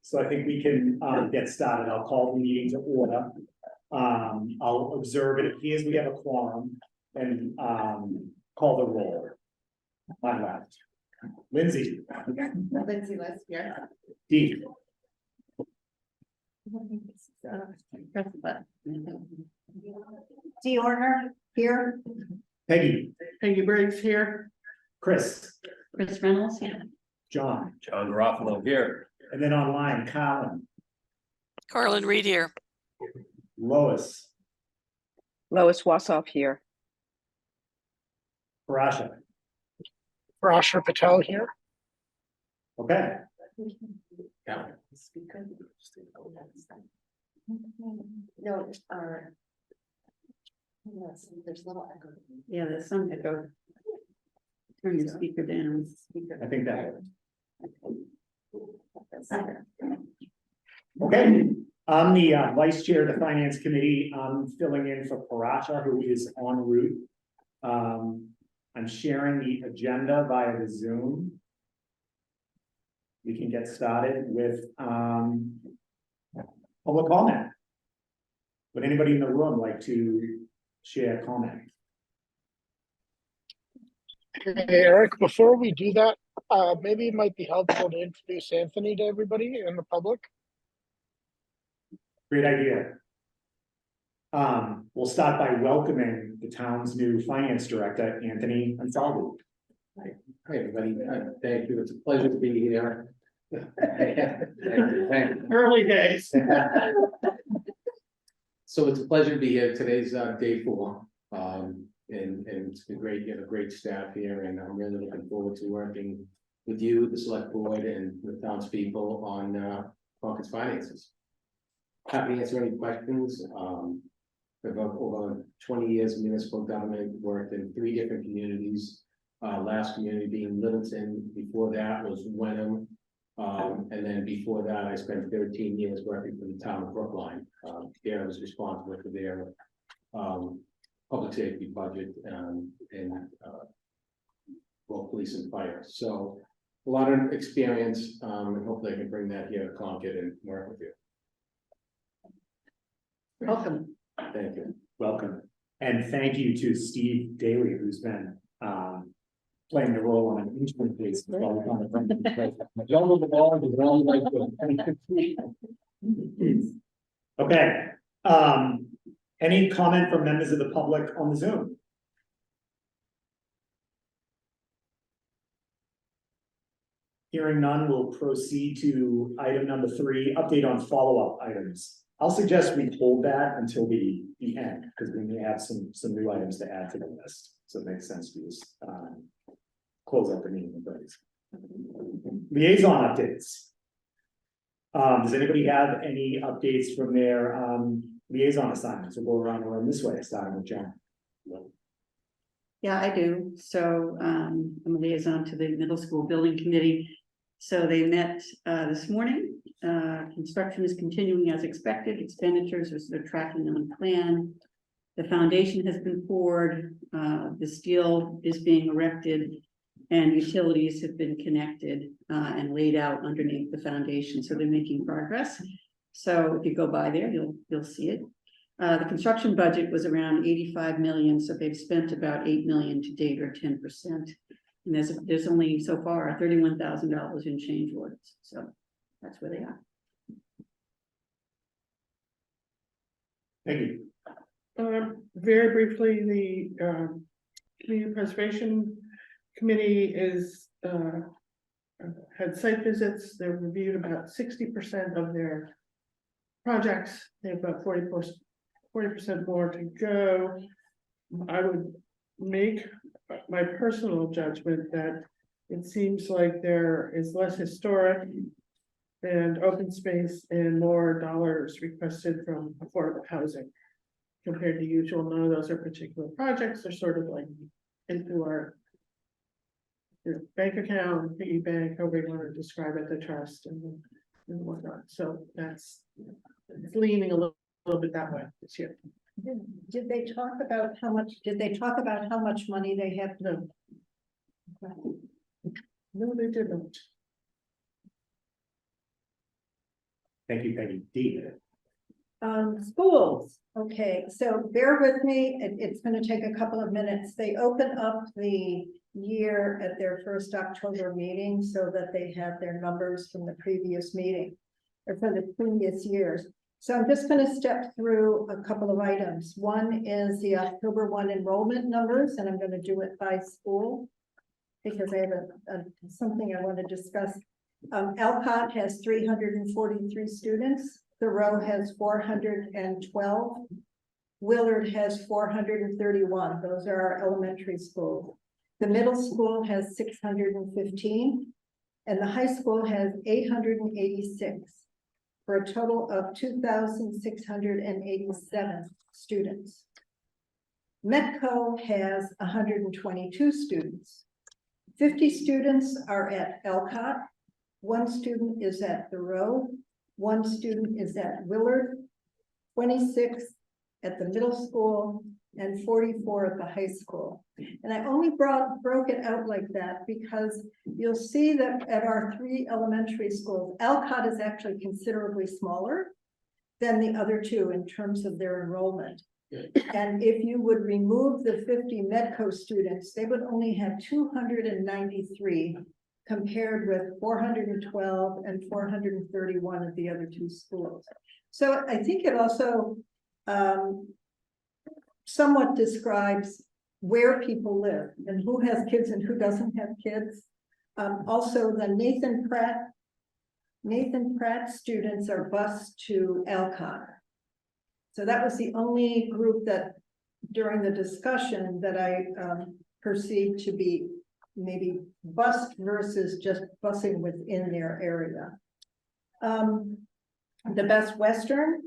so I think we can get started. I'll call the meeting to order. I'll observe it appears we have a quorum and call the roll. My left. Lindsay. Lindsay West here. Dee. Press the button. Dee Orner here. Peggy. Peggy Briggs here. Chris. Chris Reynolds here. John. John Garofalo here. And then online, Colin. Carlin Reed here. Lois. Lois Wassoff here. Parasha. Rashra Patel here. Okay. Yeah. No, there's a little echo. Yeah, there's some echo. Turn your speaker down. I think that. Okay, I'm the vice chair of the finance committee. I'm filling in for Parasha, who is en route. I'm sharing the agenda via the Zoom. We can get started with public comment. Would anybody in the room like to share a comment? Hey, Eric, before we do that, maybe it might be helpful to introduce Anthony to everybody in the public. Great idea. We'll start by welcoming the town's new finance director, Anthony Ansaldi. Hi, everybody. Thank you. It's a pleasure to be here. Thank you. Early days. So it's a pleasure to be here. Today's day 4. And it's been great. You have a great staff here, and I'm really looking forward to working with you, the select board, and the townspeople on Concord's finances. Happy to answer any questions. I've over 20 years of municipal government, worked in 3 different communities. Last community being Littleton. Before that was Wenham. And then before that, I spent 13 years working for the town of Brookline. There I was responsible for their public safety budget and both police and fire. So a lot of experience, and hopefully I can bring that here to Concord and work with you. Welcome. Thank you. Welcome. And thank you to Steve Daly, who's been playing the role on an interim basis. While we're on the front of the plate. Okay. Any comment from members of the public on the Zoom? Hearing none, we'll proceed to item number 3, update on follow-up items. I'll suggest we hold that until the end, because we may have some new items to add to the list. So it makes sense to just close out the meeting with those. Liaison updates. Does anybody have any updates from their liaison assignments? We'll go around the room this way, starting with John. Yeah, I do. So I'm a liaison to the middle school building committee. So they met this morning. Construction is continuing as expected. Expenditures are sort of tracking on plan. The foundation has been poured. The steel is being erected, and utilities have been connected and laid out underneath the foundation. So they're making progress. So if you go by there, you'll see it. The construction budget was around 85 million. So they've spent about 8 million to date, or 10%. And there's only so far $31,000 in change orders. So that's where they are. Thank you. Very briefly, the Community Preservation Committee is had site visits. They've reviewed about 60% of their projects. They have about 40% more to go. I would make my personal judgment that it seems like there is less historic and open space and more dollars requested from affordable housing compared to usual. None of those are particular projects. They're sort of like into our bank account, piggy bank, however you want to describe it, the trust and whatnot. So it's leaning a little bit that way this year. Did they talk about how much money they have? No. No, they didn't. Thank you, Peggy. Dee. Schools, okay, so bear with me, it's gonna take a couple of minutes. They open up the year at their first October meeting so that they have their numbers from the previous meeting, or for the previous years. So I'm just gonna step through a couple of items. One is the October 1 enrollment numbers, and I'm gonna do it by school, because I have something I want to discuss. Alcott has 343 students. Thoreau has 412. Willard has 431. Those are our elementary schools. The middle school has 615, and the high school has 886, for a total of 2,687 students. Metco has 122 students. 50 students are at Alcott. 1 student is at Thoreau. 1 student is at Willard. 26 at the middle school, and 44 at the high school. And I only broke it out like that because you'll see that at our 3 elementary schools, Alcott is actually considerably smaller than the other 2 in terms of their enrollment. And if you would remove the 50 Medco students, they would only have 293 compared with 412 and 431 of the other 2 schools. So I think it also somewhat describes where people live and who has kids and who doesn't have kids. Also, the Nathan Pratt students are bused to Alcott. So that was the only group that during the discussion that I perceived to be maybe bused versus just busing within their area. The Best Western,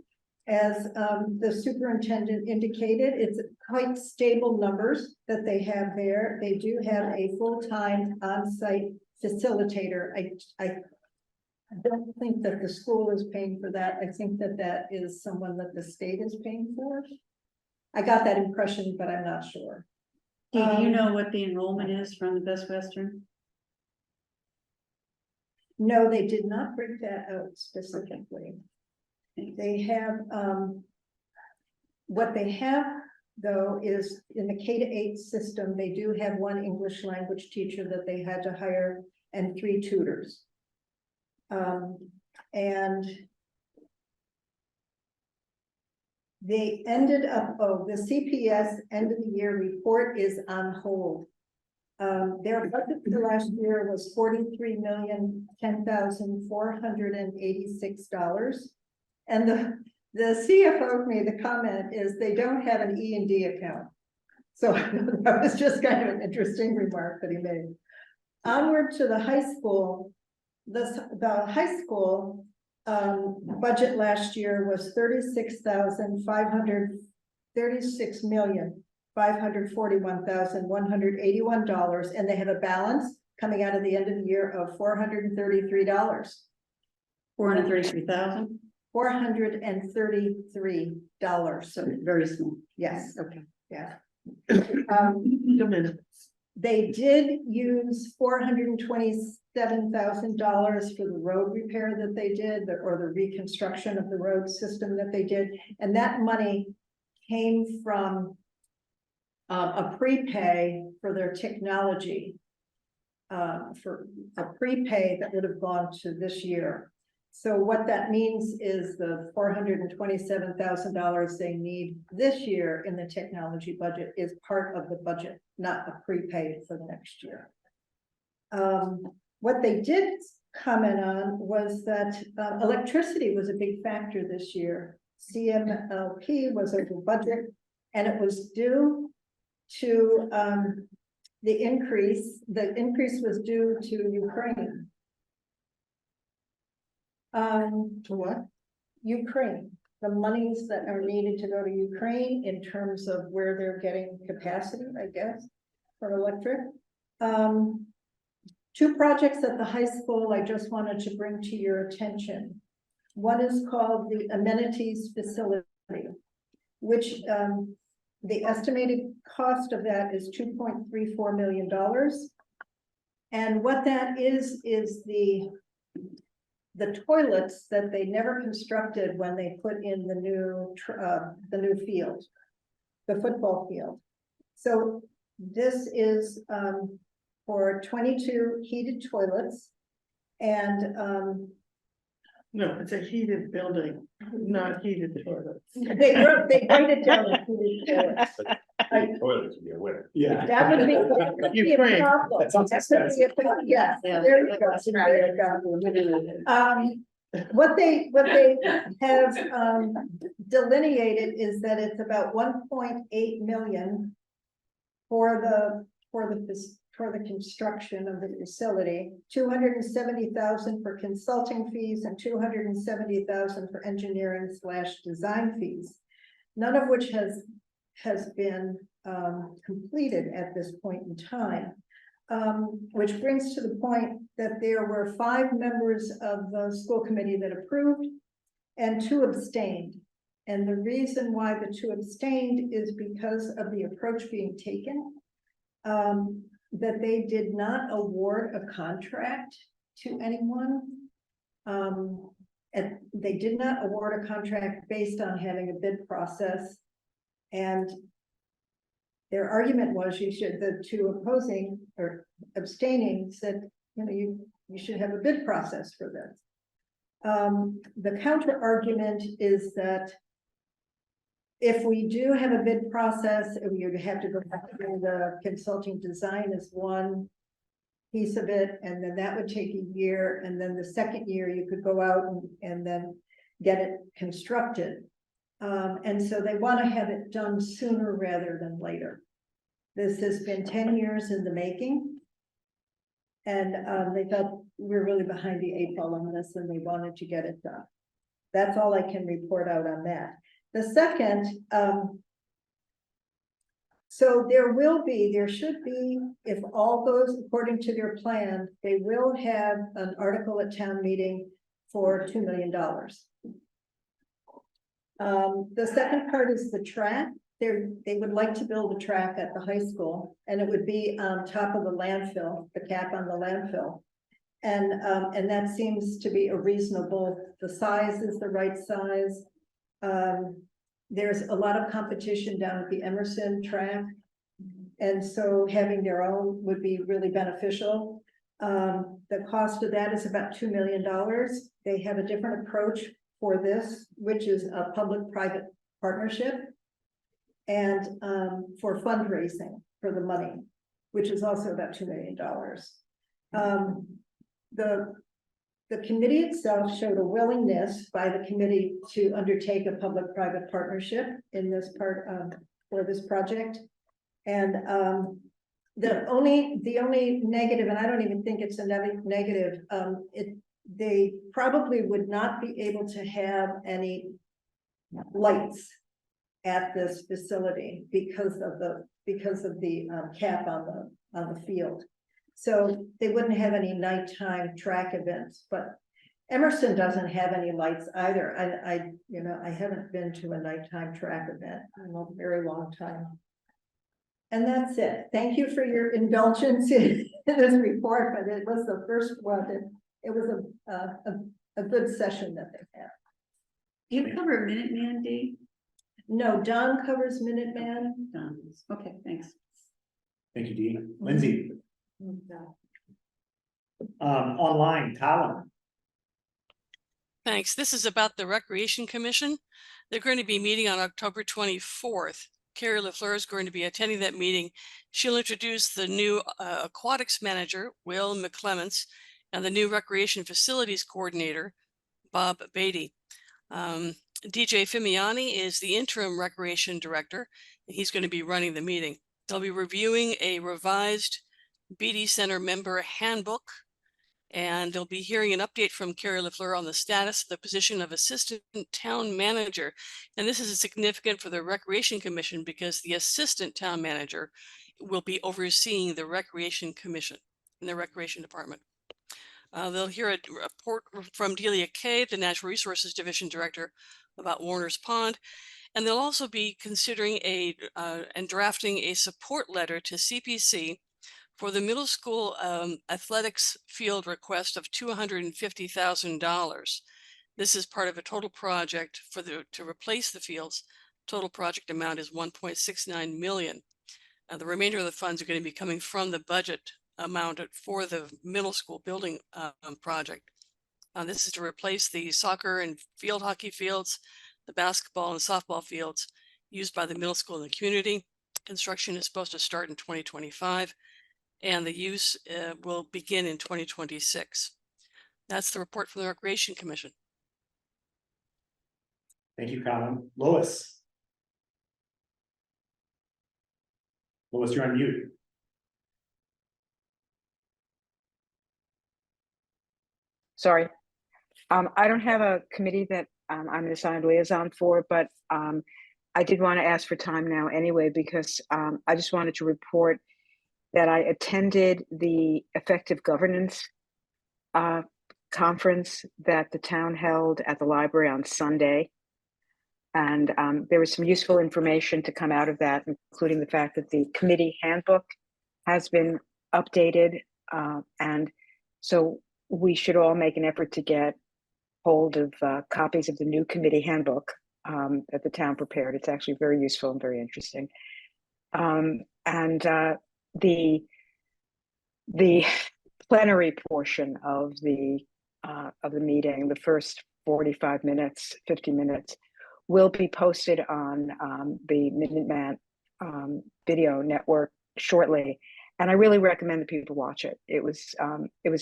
as the superintendent indicated, it's quite stable numbers that they have there. They do have a full-time on-site facilitator. I don't think that the school is paying for that. I think that that is someone that the state is paying for. I got that impression, but I'm not sure. Do you know what the enrollment is from the Best Western? No, they did not break that out specifically. They have, what they have though is in the K-8 system, they do have 1 English language teacher that they had to hire and 3 tutors. And they ended up, the CPS end of the year report is on hold. Their budget for last year was $43,010,486. And the CFO made the comment is they don't have an E&D account. So that was just kind of an interesting remark that he made. Onward to the high school, the high school budget last year was $36,541,181, and they have a balance coming out of the end of the year of $433. 433,000? $433. So very small. Yes, Okay. yeah. They did use $427,000 for the road repair that they did, or the reconstruction of the road system that they did. And that money came from a prepay for their technology, for a prepay that would have gone to this year. So what that means is the $427,000 they need this year in the technology budget is part of the budget, not a prepaid for next year. What they did comment on was that electricity was a big factor this year. CMLP was over budget, and it was due to the increase. The increase was due to Ukraine. To what? Ukraine, the monies that are needed to go to Ukraine in terms of where they're getting capacity, I guess, for electric. 2 projects at the high school I just wanted to bring to your attention. One is called the amenities facility, which the estimated cost of that is $2.34 million. And what that is the the toilets that they never constructed when they put in the new field, the football field. So this is, for 22 heated toilets. And, No, it's a heated building, not heated toilets. they wrote it down as heated toilets. Toilets would be a winner. Yeah. That would be a Ukraine. problem. That sounds That would be a problem. Yes, there you go. There you go. What they have delineated is that it's about 1.8 million for the construction of the facility, 270,000 for consulting fees and 270,000 for engineering / design fees, none of which has been completed at this point in time. Which brings to the point that there were 5 members of the school committee that approved and 2 abstained. And the reason why the 2 abstained is because of the approach being taken, that they did not award a contract to anyone. And they did not award a contract based on having a bid process. And their argument was the 2 opposing or abstaining said, you should have a bid process for this. The counter argument is that if we do have a bid process, you have to go back to the consulting design as one piece of it, and then that would take a year, and then the second year you could go out and then get it constructed. And so they want to have it done sooner rather than later. This has been 10 years in the making. And they felt we're really behind the 8 ball on this and they wanted to get it done. That's all I can report out on that. The second, so there should be, if all goes according to their plan, they will have an article at town meeting for $2 million. The second part is the track. They would like to build a track at the high school, and it would be on top of the landfill, the cap on the landfill. And that seems to be a reasonable, the size is the right size. There's a lot of competition down at the Emerson track. And so having their own would be really beneficial. The cost of that is about $2 million. They have a different approach for this, which is a public-private partnership. And for fundraising for the money, which is also about $2 million. The committee itself showed a willingness by the committee to undertake a public-private partnership in this part for this project. And the only negative, and I don't even think it's a negative, they probably would not be able to have any lights at this facility because of the cap on the field. So they wouldn't have any nighttime track events, but Emerson doesn't have any lights either. I haven't been to a nighttime track event in a very long time. And that's it. Thank you for your indulgence in this report, but it was the first one. It was a good session that they had. Do you cover Minuteman, Dee? No, Don covers Minuteman. Don, okay, thanks. Thank you, Dee. Lindsay. Online, Talon. Thanks. This is about the Recreation Commission. They're going to be meeting on October 24th. Carrie LaFleur is going to be attending that meeting. She'll introduce the new aquatics manager, Will McClements, and the new recreation facilities coordinator, Bob Beatty. DJ Fimiani is the interim recreation director, and he's going to be running the meeting. They'll be reviewing a revised BD Center member handbook, and they'll be hearing an update from Carrie LaFleur on the status of the position of assistant town manager. And this is significant for the Recreation Commission because the assistant town manager will be overseeing the Recreation Commission in the Recreation Department. They'll hear a report from Delia Kay, the Natural Resources Division Director, about Warner's Pond. And they'll also be considering and drafting a support letter to CPC For the middle school athletics field request of $250,000. This is part of a total project to replace the fields. Total project amount is 1.69 million. The remainder of the funds are going to be coming from the budget amount for the middle school building project. This is to replace the soccer and field hockey fields, the basketball and softball fields used by the middle school in the community. Construction is supposed to start in 2025, and the use will begin in 2026. That's the report from the Recreation Commission. Thank you, Colin. Lois? Lois, you're on mute. Sorry. I don't have a committee that I'm an assigned liaison for, but I did want to ask for time now anyway, because I just wanted to report that I attended the Effective Governance conference that the town held at the library on Sunday. And there was some useful information to come out of that, including the fact that the committee handbook has been updated. And so we should all make an effort to get hold of copies of the new committee handbook that the town prepared. It's actually very useful and very interesting. The plenary portion of the meeting, the first 45 minutes, 50 minutes, will be posted on the Minuteman video network shortly. And I really recommend that people watch it. It was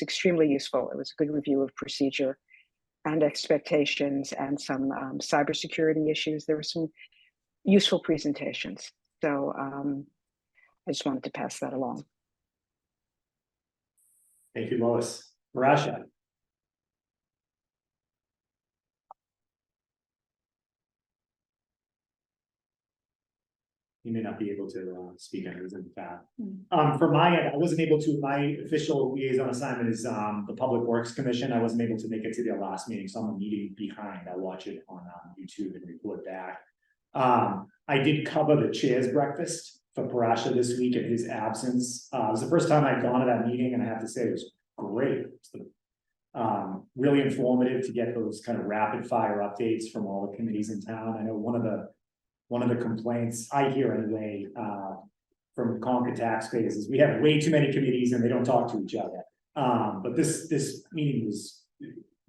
extremely useful. It was a good review of procedure and expectations and some cybersecurity issues. There were some useful presentations. So I just wanted to pass that along. Thank you, Lois. Marasha? You may not be able to speak on it in fact. For my end, I wasn't able to, my official liaison assignment is the Public Works Commission. I wasn't able to make it to their last meeting, so I'm a meeting behind. I watch it on YouTube and report back. I did cover the chair's breakfast for Parasha this week in his absence. It was the first time I'd gone to that meeting, and I have to say it was great. Really informative to get those kind of rapid fire updates from all the committees in town. I know one of the complaints I hear anyway from Concord taxpayers is we have way too many committees and they don't talk to each other. But this meeting was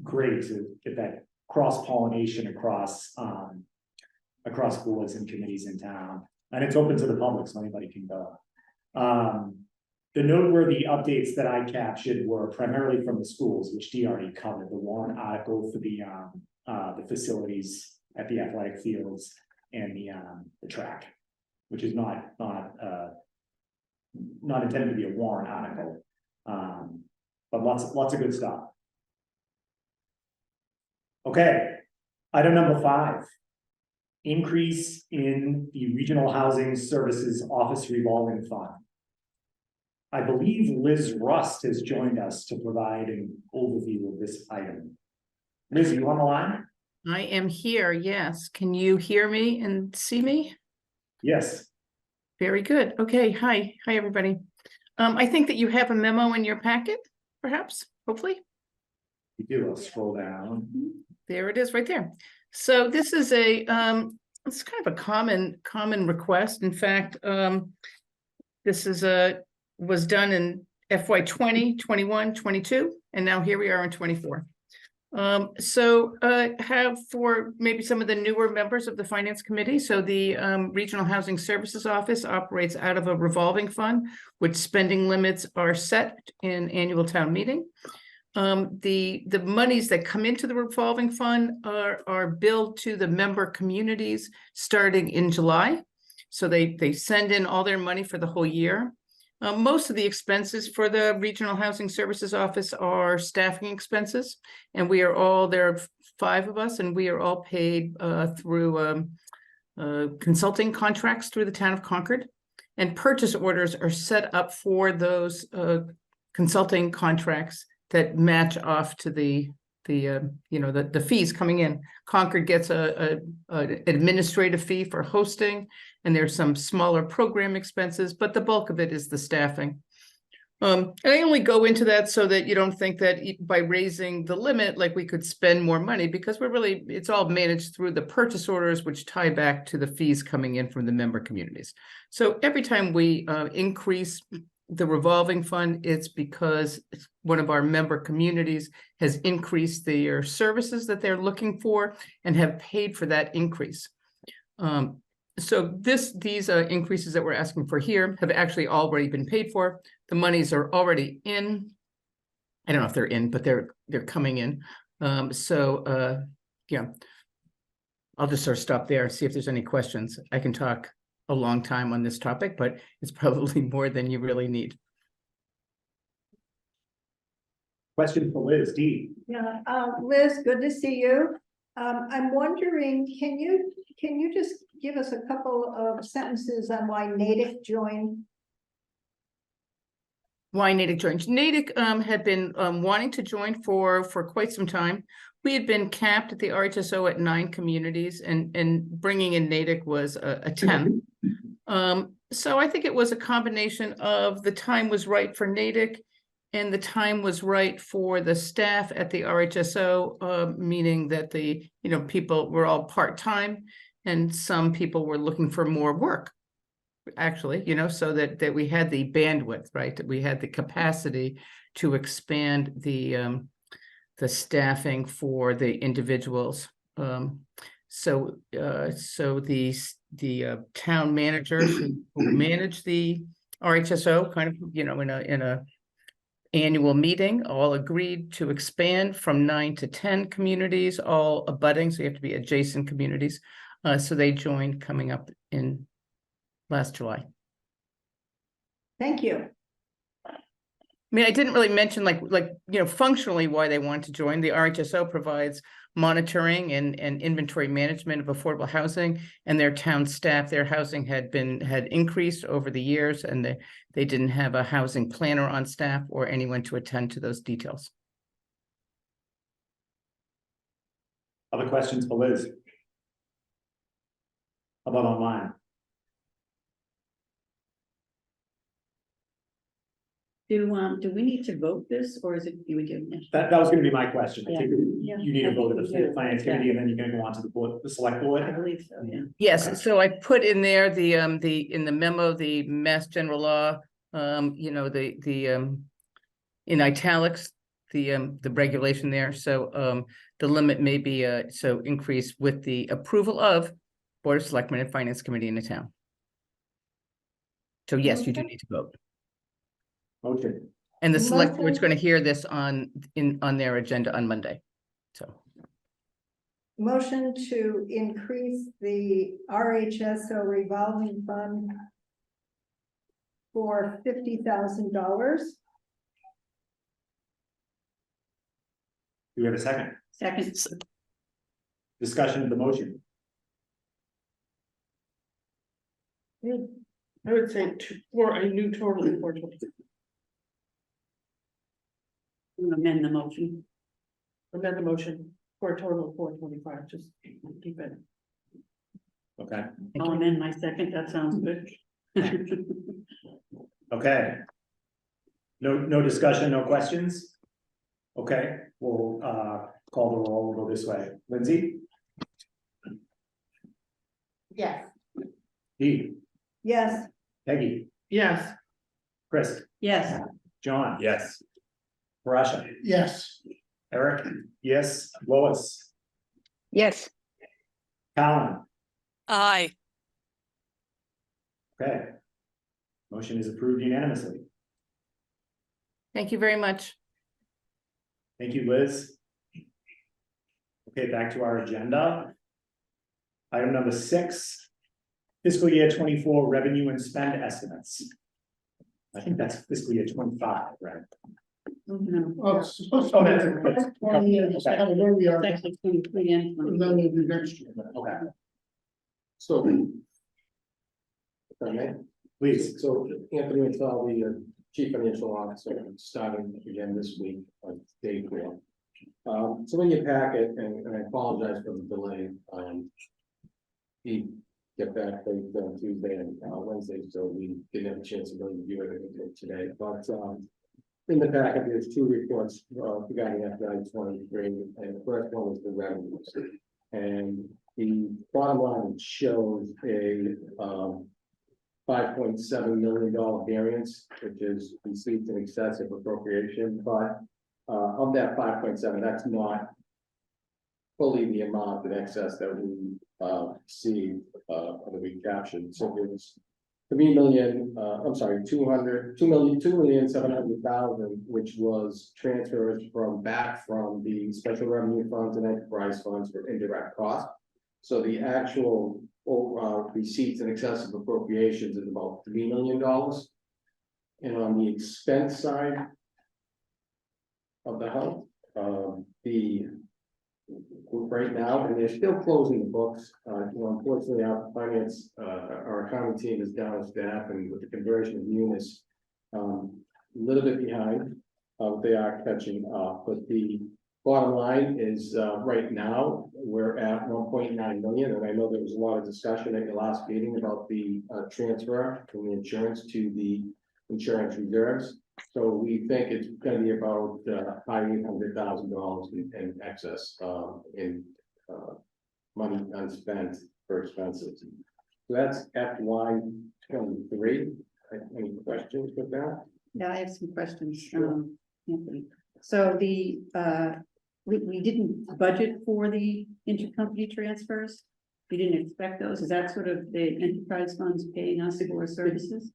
great to get that cross-pollination across boards and committees in town. And it's open to the public, so anybody can go. The noteworthy updates that I captured were primarily from the schools, which Dee already covered. The warrant article for the facilities at the athletic fields, and the track, which is not intended to be a warrant article, but lots of good stuff. Okay, item number 5, increase in the Regional Housing Services Office revolving fund. I believe Liz Rust has joined us to provide an overview of this item. Liz, are you on the line? I am here, yes. Can you hear me and see me? Yes. Very good. Okay, hi, everybody. I think that you have a memo in your packet, perhaps, hopefully. You do, I'll scroll down. There it is right there. So this is it's kind of a common request. In fact, this was done in FY 20, 21, 22, and now here we are in 24. Have for maybe some of the newer members of the Finance Committee. So the Regional Housing Services Office operates out of a revolving fund, which spending limits are set in annual town meeting. The monies that come into the revolving fund are billed to the member communities starting in July. So they send in all their money for the whole year. Most of the expenses for the Regional Housing Services Office are staffing expenses, and there are 5 of us, and we are all paid through consulting contracts through the town of Concord, and purchase orders are set up for those consulting contracts that match off to the fees coming in. Concord gets an administrative fee for hosting, and there's some smaller program expenses, but the bulk of it is the staffing. And I only go into that so that you don't think that by raising the limit, like we could spend more money, because it's all managed through the purchase orders, which tie back to the fees coming in from the member communities. So every time we increase the revolving fund, it's because one of our member communities has increased their services that they're looking for and have paid for that increase. So these increases that we're asking for here have actually already been paid for. The monies are already in. I don't know if they're in, but they're coming in. Yeah, I'll just sort of stop there and see if there's any questions. I can talk a long time on this topic, but it's probably more than you really need. Question for Liz, Dee. Yeah, Liz, good to see you. I'm wondering, can you just give us a couple of sentences on why Natick joined? Why Natick joined? Natick had been wanting to join for quite some time. We had been capped at the RHSO at 9 communities, and bringing in Natick was a 10. So I think it was a combination of the time was right for Natick, and the time was right for the staff at the RHSO, meaning that the people were all part-time, and some people were looking for more work. Actually, so that we had the bandwidth, right? That we had the capacity to expand the staffing for the individuals. So the town managers who manage the RHSO kind of, in a annual meeting, all agreed to expand from 9 to 10 communities, all abutting, so you have to be adjacent communities. So they joined coming up in last July. Thank you. I mean, I didn't really mention functionally why they want to join. The RHSO provides monitoring and inventory management of affordable housing, and their town staff, their housing had increased over the years, and they didn't have a housing planner on staff or anyone to attend to those details. Other questions for Liz? How about online? Do we need to vote this, or is it, do we do it? That was gonna be my question. I think Yeah. you need a vote of the I think we finance do. committee, and then you're gonna go on to the board, the select board. I believe so, yeah. Yes, so I put in there in the memo, the Mass General Law, in italics, the regulation there. So the limit may be increased with the approval of Board of Selectmen and Finance Committee in the town. So yes, you do need to vote. Okay. And the select board's Motion. going to hear this on their agenda on Monday. So Motion to increase the RHSO revolving fund for $50,000. Do we have a second? Second, Discussion of the motion. I would say for a new total of 420. amend the motion. Amend the motion for a total of 425, just keep it. Okay. I'll amend my second, that sounds good. Okay. No discussion, no questions? Okay, we'll call the roll, we'll go this way. Lindsay? Yes. Dee? Yes. Peggy? Yes, Chris? Yes, John, yes. Parasha? Yes. Eric? Yes. Lois? Yes, Colin? Aye. Okay. Motion is approved unanimously. thank you very much. Thank you, Liz. Okay, back to our agenda. Item number 6, fiscal year 24 revenue and spend estimates. I think that's fiscal year 25, right? no, Oh, it's supposed to Oh, be that's- 20 years, I don't know where we are, it's actually 23 and and 24. then we'll be next year. Okay, So. If I may, please. so Anthony Mattel, the Chief Financial Officer, starting again this week on day 4. So in your packet, and I apologize for the delay, the get back late on Tuesday and Wednesday, so we didn't have a chance to really review it today, but in the packet, there's two reports regarding FY 23, and the first one is the revenues. And the bottom line shows a $5.7 million variance, which is received in excessive appropriation, but of that 5.7, that's not fully the amount of excess that we see that we captured. So it was 2,700,000, which was transfers back from the special revenue funds and enterprise funds for indirect costs. So the actual receipts in excess of appropriations is about $3 million. And on the expense side of the house, right now, and they're still closing the books. Unfortunately, our finance, our accounting team is down as staff, and with the conversion of units, a little bit behind. They are catching up, but the bottom line is right now we're at 1.9 million, and I know there was a lot of discussion at your last meeting about the transfer from the insurance to the insurance reserves. So we think it's going to be about high $800,000 in excess in money unspent for expenses. So that's FY 23. Any questions with that? Yeah, I have some questions. Anthony. So the we didn't budget for the intercompany transfers. We didn't expect those. Is that sort of the enterprise funds paying us for services?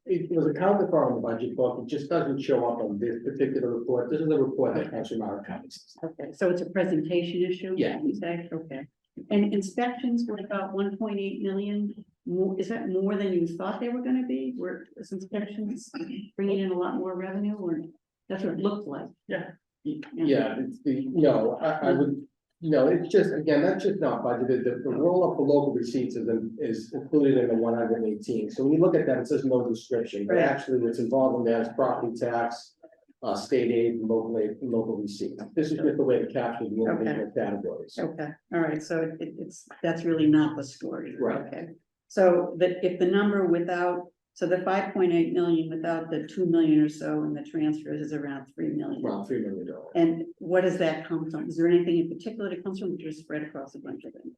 It was accounted for on the budget book. It just doesn't show up on this particular report. This is a report that comes from our accounting system. Okay, so it's a presentation issue? Yeah. You say, okay. And inspections were about 1.8 million. More, is that more than you thought they were gonna be? Were inspections bringing in a lot more revenue, or that's what it looked like? Yeah, it's the, I would, it's just, again, that's just not budgeted. The roll up for local receipts is included in the 118. So when you look at that, it says no description, but Right. actually what's involved in that is property tax, state aid, and local receipts. This is just the way to capture the individual categories. Okay, all right, so that's really not the story. Right. Okay, so that if the number without, so the 5.8 million without the 2 million or so in the transfers is around 3 million. Around $3 million. And what does that come from? Is there anything in particular that comes from, or just spread across a bunch of them?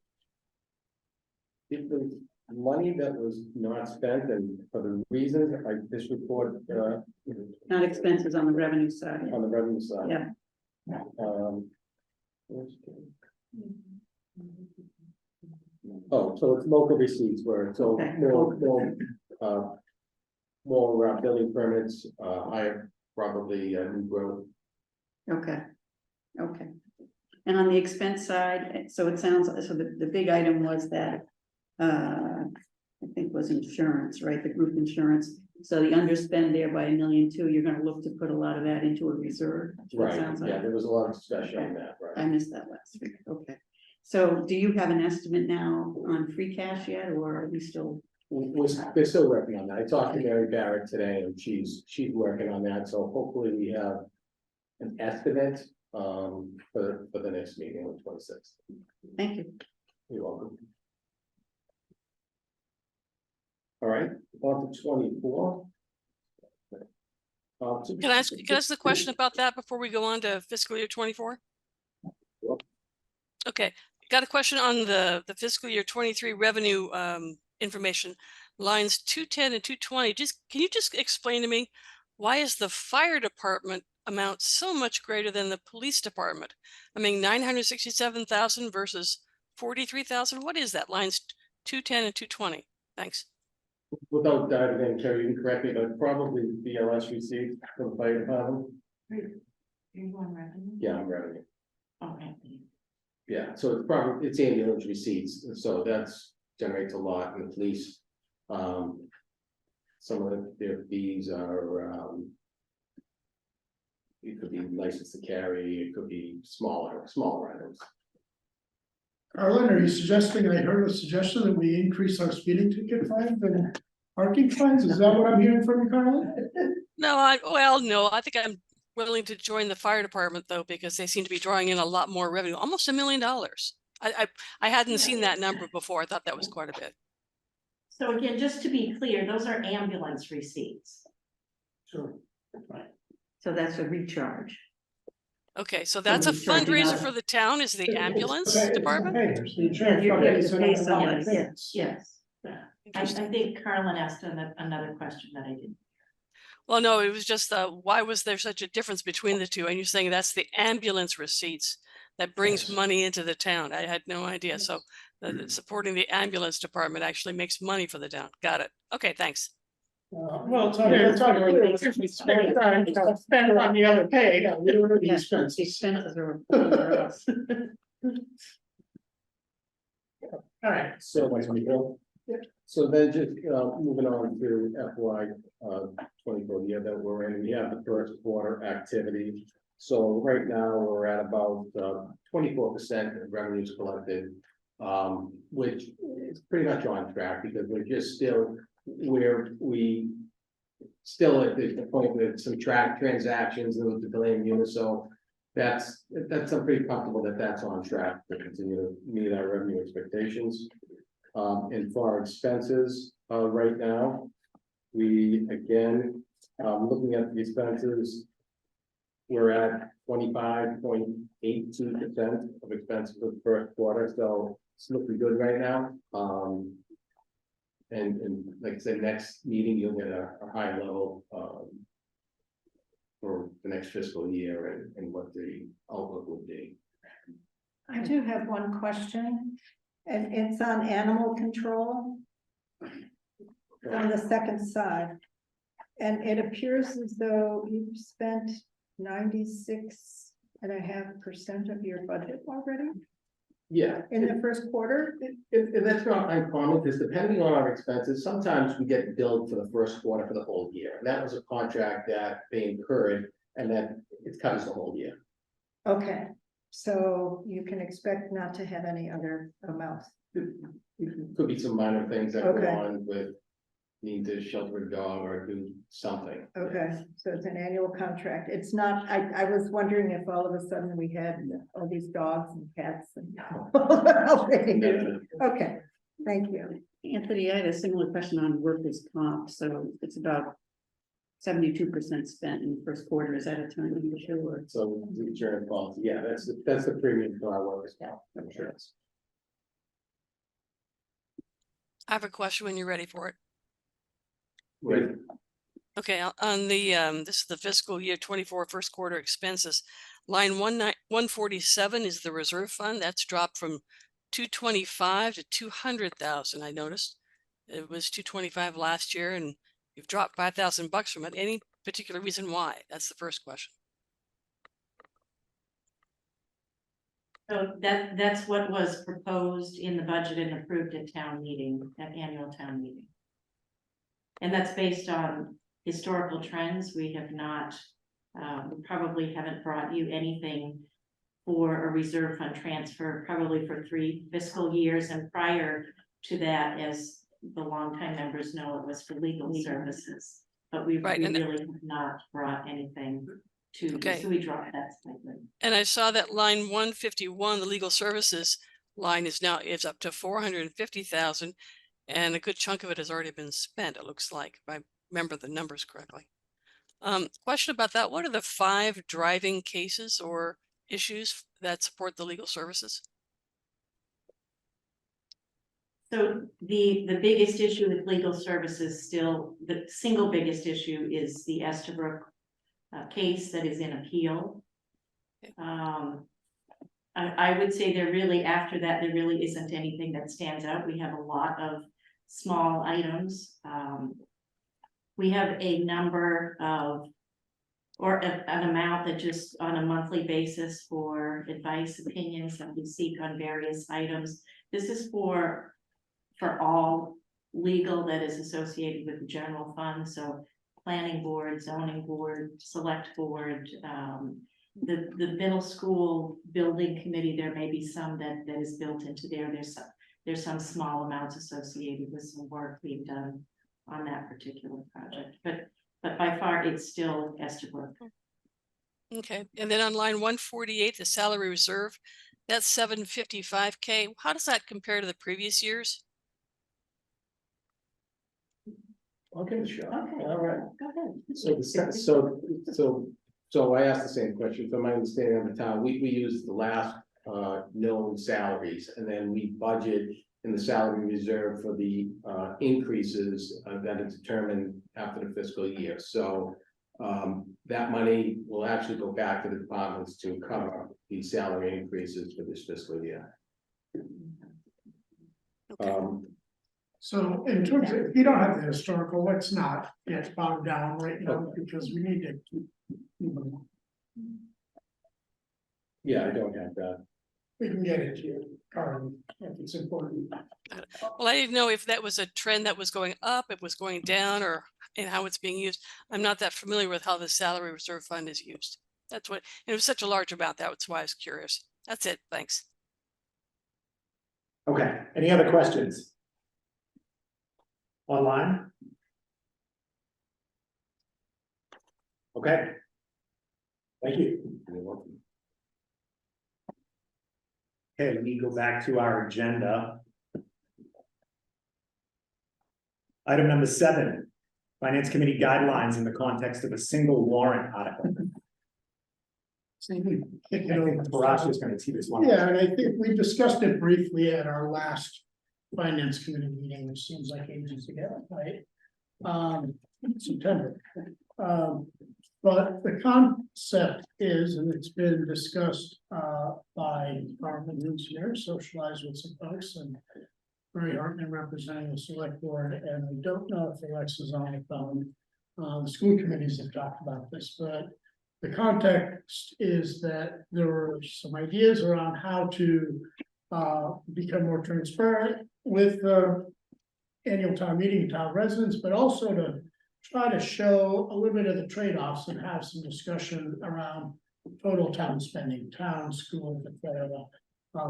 It was money that was not spent, and for the reasons this report, Not expenses on the revenue side. on the revenue side. Yeah. Oh, so it's local receipts where, so Okay. more building permits, higher probably new growth. Okay, okay. And on the expense side, so it sounds, so the big item was that, I think was insurance, right, the group insurance. So the underspend there by $1.2 million, you're gonna look to put a lot of that into a reserve. That's what it Right, sounds like. yeah, there was a lot of discussion on that, I right? missed that last week, okay. So do you have an estimate now on free cash yet, or are we still? They're still working on that. I talked to Mary Barrett today, and she's working on that, so hopefully we have an estimate for the next meeting on the 26th. Thank you. You're welcome. All right, on to 24. Can I ask the question about that before we go on to fiscal year 24? Sure. Okay, got a question on the fiscal year 23 revenue information, lines 210 and 220. Can you just explain to me, why is the fire department amount so much greater than the police department? I mean, 967,000 versus 43,000. What is that? Lines 210 and 220. Thanks. Without diving in, Carrie, you can correct me, but probably BLS received from the fire department. Yeah, I'm revenue. Okay. Yeah, so it's ambulance receipts, so that's generates a lot in the police. Some of their fees are it could be license to carry, it could be smaller items. Carlin, are you suggesting, I heard a suggestion that we increase our speeding ticket fines and parking fines? Is that what I'm hearing from you, Carlin? No, no, I think I'm willing to join the fire department though, because they seem to be drawing in a lot more revenue, almost $1 million. I hadn't seen that number before. I thought that was quite a bit. So again, just to be clear, those are ambulance receipts. Sure. So that's a recharge. Okay, so that's a Somebody's charging fundraiser us. for the town, is the ambulance It's the department? payers, the Yeah, insurance you're companies getting to send pay out the money in somebody, advance. yes. I think Carlin asked another question that I didn't. Well, no, it was just, why was there such a difference between the two? And you're saying that's the ambulance receipts that brings Yes. money into the town. I had no idea. So supporting the ambulance department actually makes money for the town. Got it. Okay, thanks. Well, it's on Spend on the other pay. Yeah, we don't know the Yeah, expenses. the expenses are over us. All right. So, so then just moving on to FY 24 year that we're in, we have the first quarter activity. So right now, we're at about 24% of revenues collected, which is pretty much on track because we're just still where we still at the point with some track transactions and with the delay in units. So that's I'm pretty comfortable that that's on track to continue to meet our revenue expectations. And for our expenses, right now, we again, looking at the expenses, we're at 25.82% of expenses for the first quarter, so it's looking good right now. And like I said, next meeting, you'll get a high level, for the next fiscal year and what the outlook would be. I do have one question, and it's on animal control. On the second side. And it appears as though you've spent 96.5% of your budget already Yeah. in the first quarter. If that's not uncommon, because depending on our expenses, sometimes we get billed for the first quarter for the whole year. And that was a contract that they incurred, and then it covers the whole year. Okay, so you can expect not to have any other amounts. Could be some minor things that go Okay. on with need to shelter a dog or do something. Okay, so it's an annual contract. It's not, I was wondering if all of a sudden we had all these dogs and cats and. Okay, thank you. Anthony, I had a similar question on workers' comp, so it's about 72% spent in the first quarter. Is that a timing issue or? So the insurance policy, yeah, that's the premium for our workers' comp insurance. I have a question when you're ready for it. Right. Okay, on the, this is the fiscal year 24 first quarter expenses. Line 147 is the reserve fund. That's dropped from 225 to 200,000. I noticed it was 225 last year, and you've dropped $5,000 from it. Any particular reason why? That's the first question. So that's what was proposed in the budget and approved at town meeting, at annual town meeting. And that's based on historical trends. We have not, we probably haven't brought you anything for a reserve fund transfer, probably for 3 fiscal years. And prior to that, as the longtime members know, it was for legal services. But we really have not brought anything to you, so we dropped that slightly. And I saw that line 151, the legal services line is up to 450,000. And a good chunk of it has already been spent, it looks like, if I remember the numbers correctly. Question about that. What are the 5 driving cases or issues that support the legal services? So the biggest issue with legal services still, the single biggest issue is the Estabrook case that is in appeal. I would say after that, there really isn't anything that stands out. We have a lot of small items. We have a number of, or an amount that just on a monthly basis for advice, opinions that we seek on various items. This is for all legal that is associated with the general fund. So planning board, zoning board, select board, the middle school building committee, there may be some that is built into there. There's some small amounts associated with some work being done on that particular project, but by far it's still Estabrook. Okay, and then on line 148, the salary reserve, that's $755K. How does that compare to the previous years? I'll give it a shot. Okay. All right. Go ahead. So I asked the same question. From my understanding of the town, we use the last known salaries, and then we budget in the salary reserve for the increases that is determined after the fiscal year. So that money will actually go back to the departments to cover the salary increases for this fiscal year. So in terms of, if you don't have the historical, let's not get bogged down right now, because we need to keep. Yeah, I don't have that. We can get it to you, Carmen, if it's important. Well, I didn't know if that was a trend that was going up, it was going down, or and how it's being used. I'm not that familiar with how the salary reserve fund is used. That's what, it was such a large amount. That's why I was curious. That's it. Thanks. Okay, any other questions? Online? Okay. Thank you. You're welcome. Okay, let me go back to our agenda. Item number 7, Finance Committee guidelines in the context of a single warrant article. So you can kick it I over. think Parash is going to tee this one. Yeah, and I think we discussed it briefly at our last finance committee meeting, which seems like ages ago, right? September. But the concept is, and it's been discussed by Carmen, who's here, socialized with some folks, and Mary Hartman representing the select board, and I don't know if Alexa's on the phone. The school committees have talked about this, but the context is that there were some ideas around how to become more transparent with annual town meeting, town residents, but also to try to show a little bit of the trade-offs and have some discussion around total town spending, town, school, etc.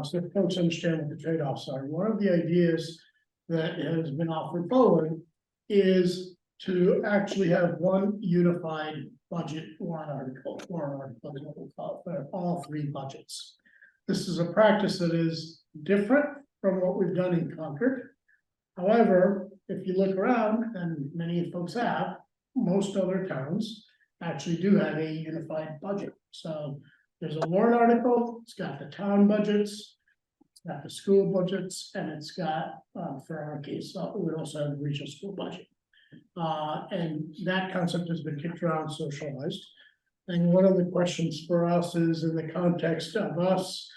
So that folks understand what the trade-offs are. One of the ideas that has been offered forward is to actually have one unified budget warrant article, is what we call it, for all 3 budgets. This is a practice that is different from what we've done in Concord. However, if you look around, and many folks have, most other towns actually do have a unified budget. So there's a warrant article, it's got the town budgets, it's got the school budgets, and it's got, for our case, we would also have the regional school budget. And that concept has been kicked around, socialized. And one of the questions for us is in the context of us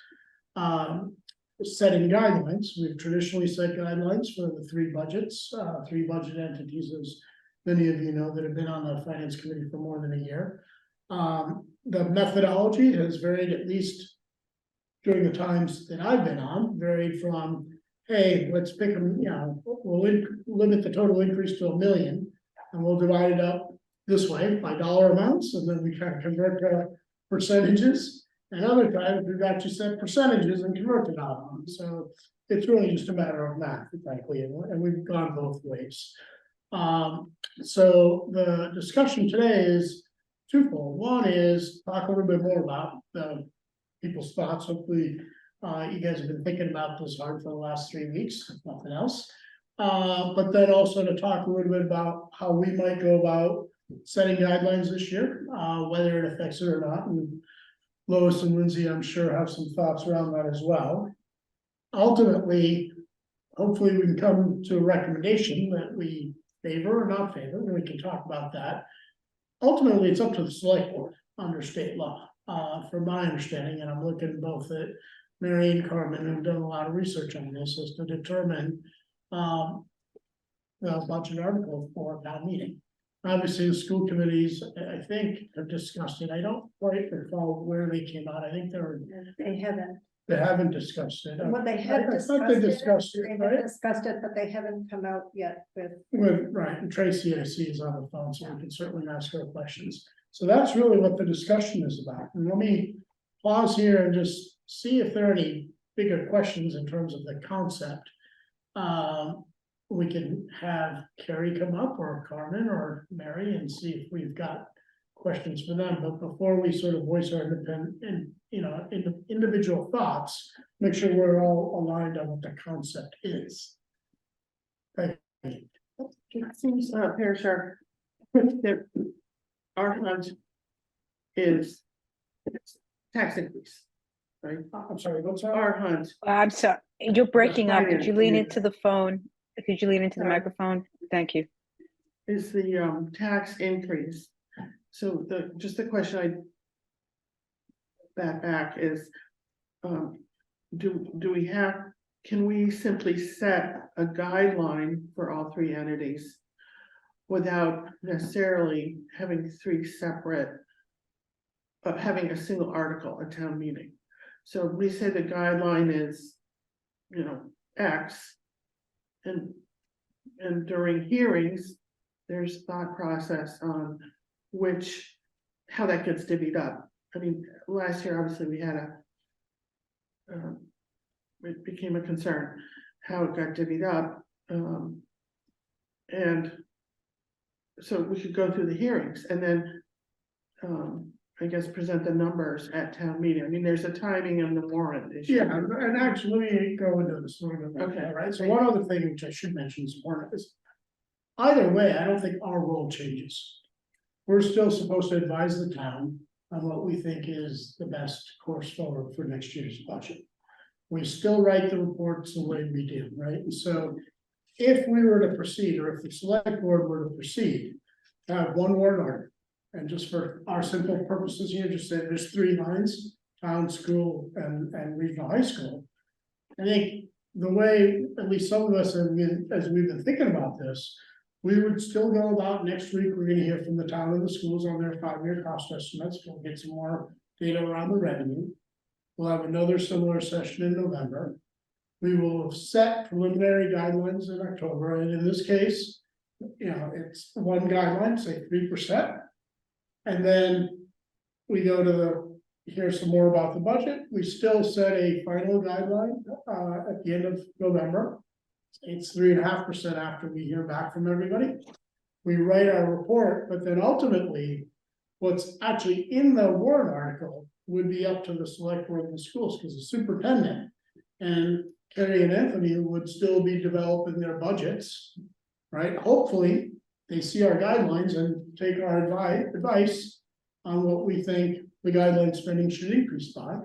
setting guidelines. We've traditionally set guidelines for the 3 budgets, 3 budget entities, as many of you know, that have been on the finance committee for more than a year. The methodology has varied, at least during the times that I've been on, varied from, hey, let's pick them, you know, we'll limit the total increase to $1 million, and we'll divide it up this way by dollar amounts, and then we kind of convert to percentages. And other times we've actually set percentages and convert to dollar amounts. So it's really just a matter of math, frankly, and we've gone both ways. So the discussion today is twofold. One is talk a little bit more about the people's thoughts. Hopefully, you guys have been thinking about this hard for the last 3 weeks, if nothing else. But then also to talk a little bit about how we might go about setting guidelines this year, whether it affects it or not. And Lois and Lindsay, I'm sure, have some thoughts around that as well. Ultimately, hopefully we can come to a recommendation that we favor or not favor, and we can talk about that. Ultimately, it's up to the select board under state law, from my understanding, and I'm looking both at Mary and Carmen, who've done a lot of research on this, is to determine the budget article for town meeting. Obviously, the school committees, I think, have discussed it. I don't quite recall where they came out. I think They haven't. they haven't discussed it. Well, they I have thought they discussed it, They right? have discussed it, but they haven't come out yet with. Right, and Tracy, I see, is on the phone, so we can certainly ask her questions. So that's really what the discussion is about. And let me pause here and just see if there are any bigger questions in terms of the concept. We can have Carrie come up, or Carmen or Mary, and see if we've got questions for them. But before we sort of voice our independent, individual thoughts, make sure we're all aligned on what the concept is. Okay. It seems, Parashar, that our hunt is tax increase, right? I'm sorry, what's that? Our hunt, I'm sorry, you're breaking up. Could you lean finance into the phone? Could you lean into the Sorry. microphone? Thank you. is the tax increase. So just the question back is, do we have, can we simply set a guideline for all three entities without necessarily having three separate, having a single article at town meeting? So we say the guideline is, X, and during hearings, there's thought process on how that gets divvied up. I mean, last year, obviously, we had it became a concern how it got divvied up. And so we could go through the hearings and then, I guess, present the numbers at town meeting. I mean, there's a timing in the warrant issue. Yeah, and actually, let me go into this a little bit. Okay. Right, so one other thing which I should mention is important is, either way, I don't think our role changes. We're still supposed to advise the town on what we think is the best course forward for next year's budget. We still write the reports the way we do, right? And so if we were to proceed, or if the select board were to proceed, to have one warrant article, and just for our simple purposes here, just say there's 3 lines, town, school, and regional high school. I think the way, at least some of us have been, as we've been thinking about this, we would still go about next week, we're gonna hear from the town and the schools on their 5-year cost estimates, we'll get some more data around the revenue. We'll have another similar session in November. We will have set preliminary guidelines in October, and in this case, it's one guideline, say 3%. And then we go to hear some more about the budget. We still set a final guideline at the end of November. It's 3.5% after we hear back from everybody. We write our report, but then ultimately, what's actually in the warrant article would be up to the select board of the schools, because the superintendent and Kerry and Anthony would still be developing their budgets, right? Hopefully, they see our guidelines and take our advice on what we think the guideline spending should increase by.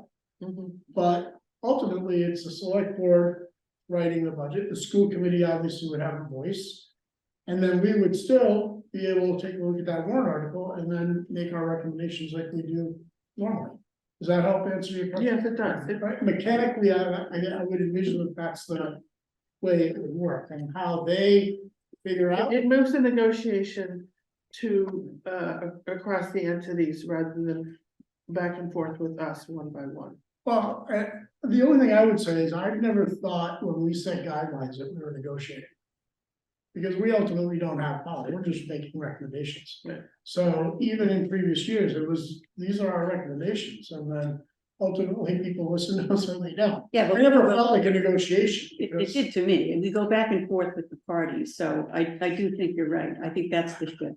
But ultimately, it's the select board writing the budget. The school committee obviously would have a voice. And then we would still be able to take a look at that warrant article and then make our recommendations like we do normally. Does that help answer your question? Yes, it does. Right, mechanically, I would envision that that's the way it would work, and how they figure out. It moves the negotiation to across the entities rather than back and forth with us one by one. Well, the only thing I would say is I've never thought when we set guidelines that we were negotiating. Because we ultimately don't have power, we're just making recommendations. Right. So even in previous years, it was, these are our recommendations, and then ultimately people listen to us or they don't. Yeah, but I never felt like a negotiation. it because- did to me, and we go back and forth with the parties, so I do think you're right, I think that's the shift.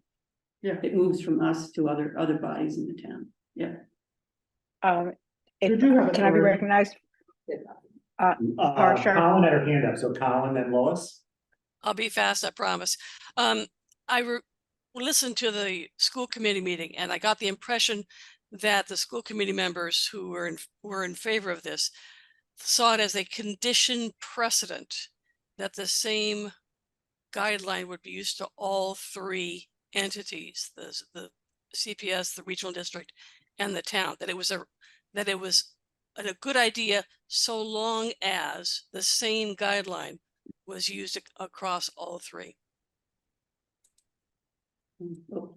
Yeah. It moves from us to other bodies in the town, yeah. You do have Can I be authority. recognized? Sure. Colin had her hand up, so Colin and Lois. I'll be fast, I promise. Listened to the school committee meeting, and I got the impression that the school committee members who were in favor of this saw it as a condition precedent that the same guideline would be used to all 3 entities, the CPS, the regional district, and the town. That it was a good idea so long as the same guideline was used across all 3.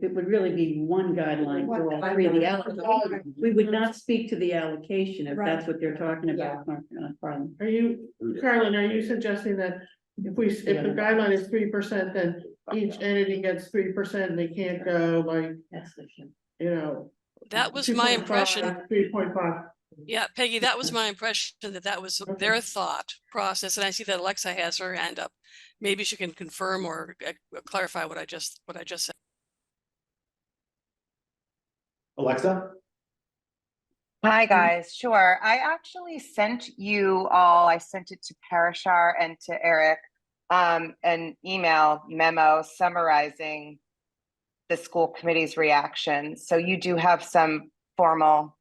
It would really be one guideline for all 3 of the allocation. We would not speak to the allocation if that's what they're talking about, Carlin. Are you, Carlin, are you suggesting that if the guideline is 3%, then each entity gets 3% and they can't go like, That's the shift. That was my impression. 3.5. Yeah, Peggy, that was my impression that was their thought process. And I see that Alexa has her hand up. Maybe she can confirm or clarify what I just said. Alexa? Hi, guys. Sure. I actually sent you all, I sent it to Parashar and to Eric, an email memo summarizing the school committee's reaction. So you do have some formal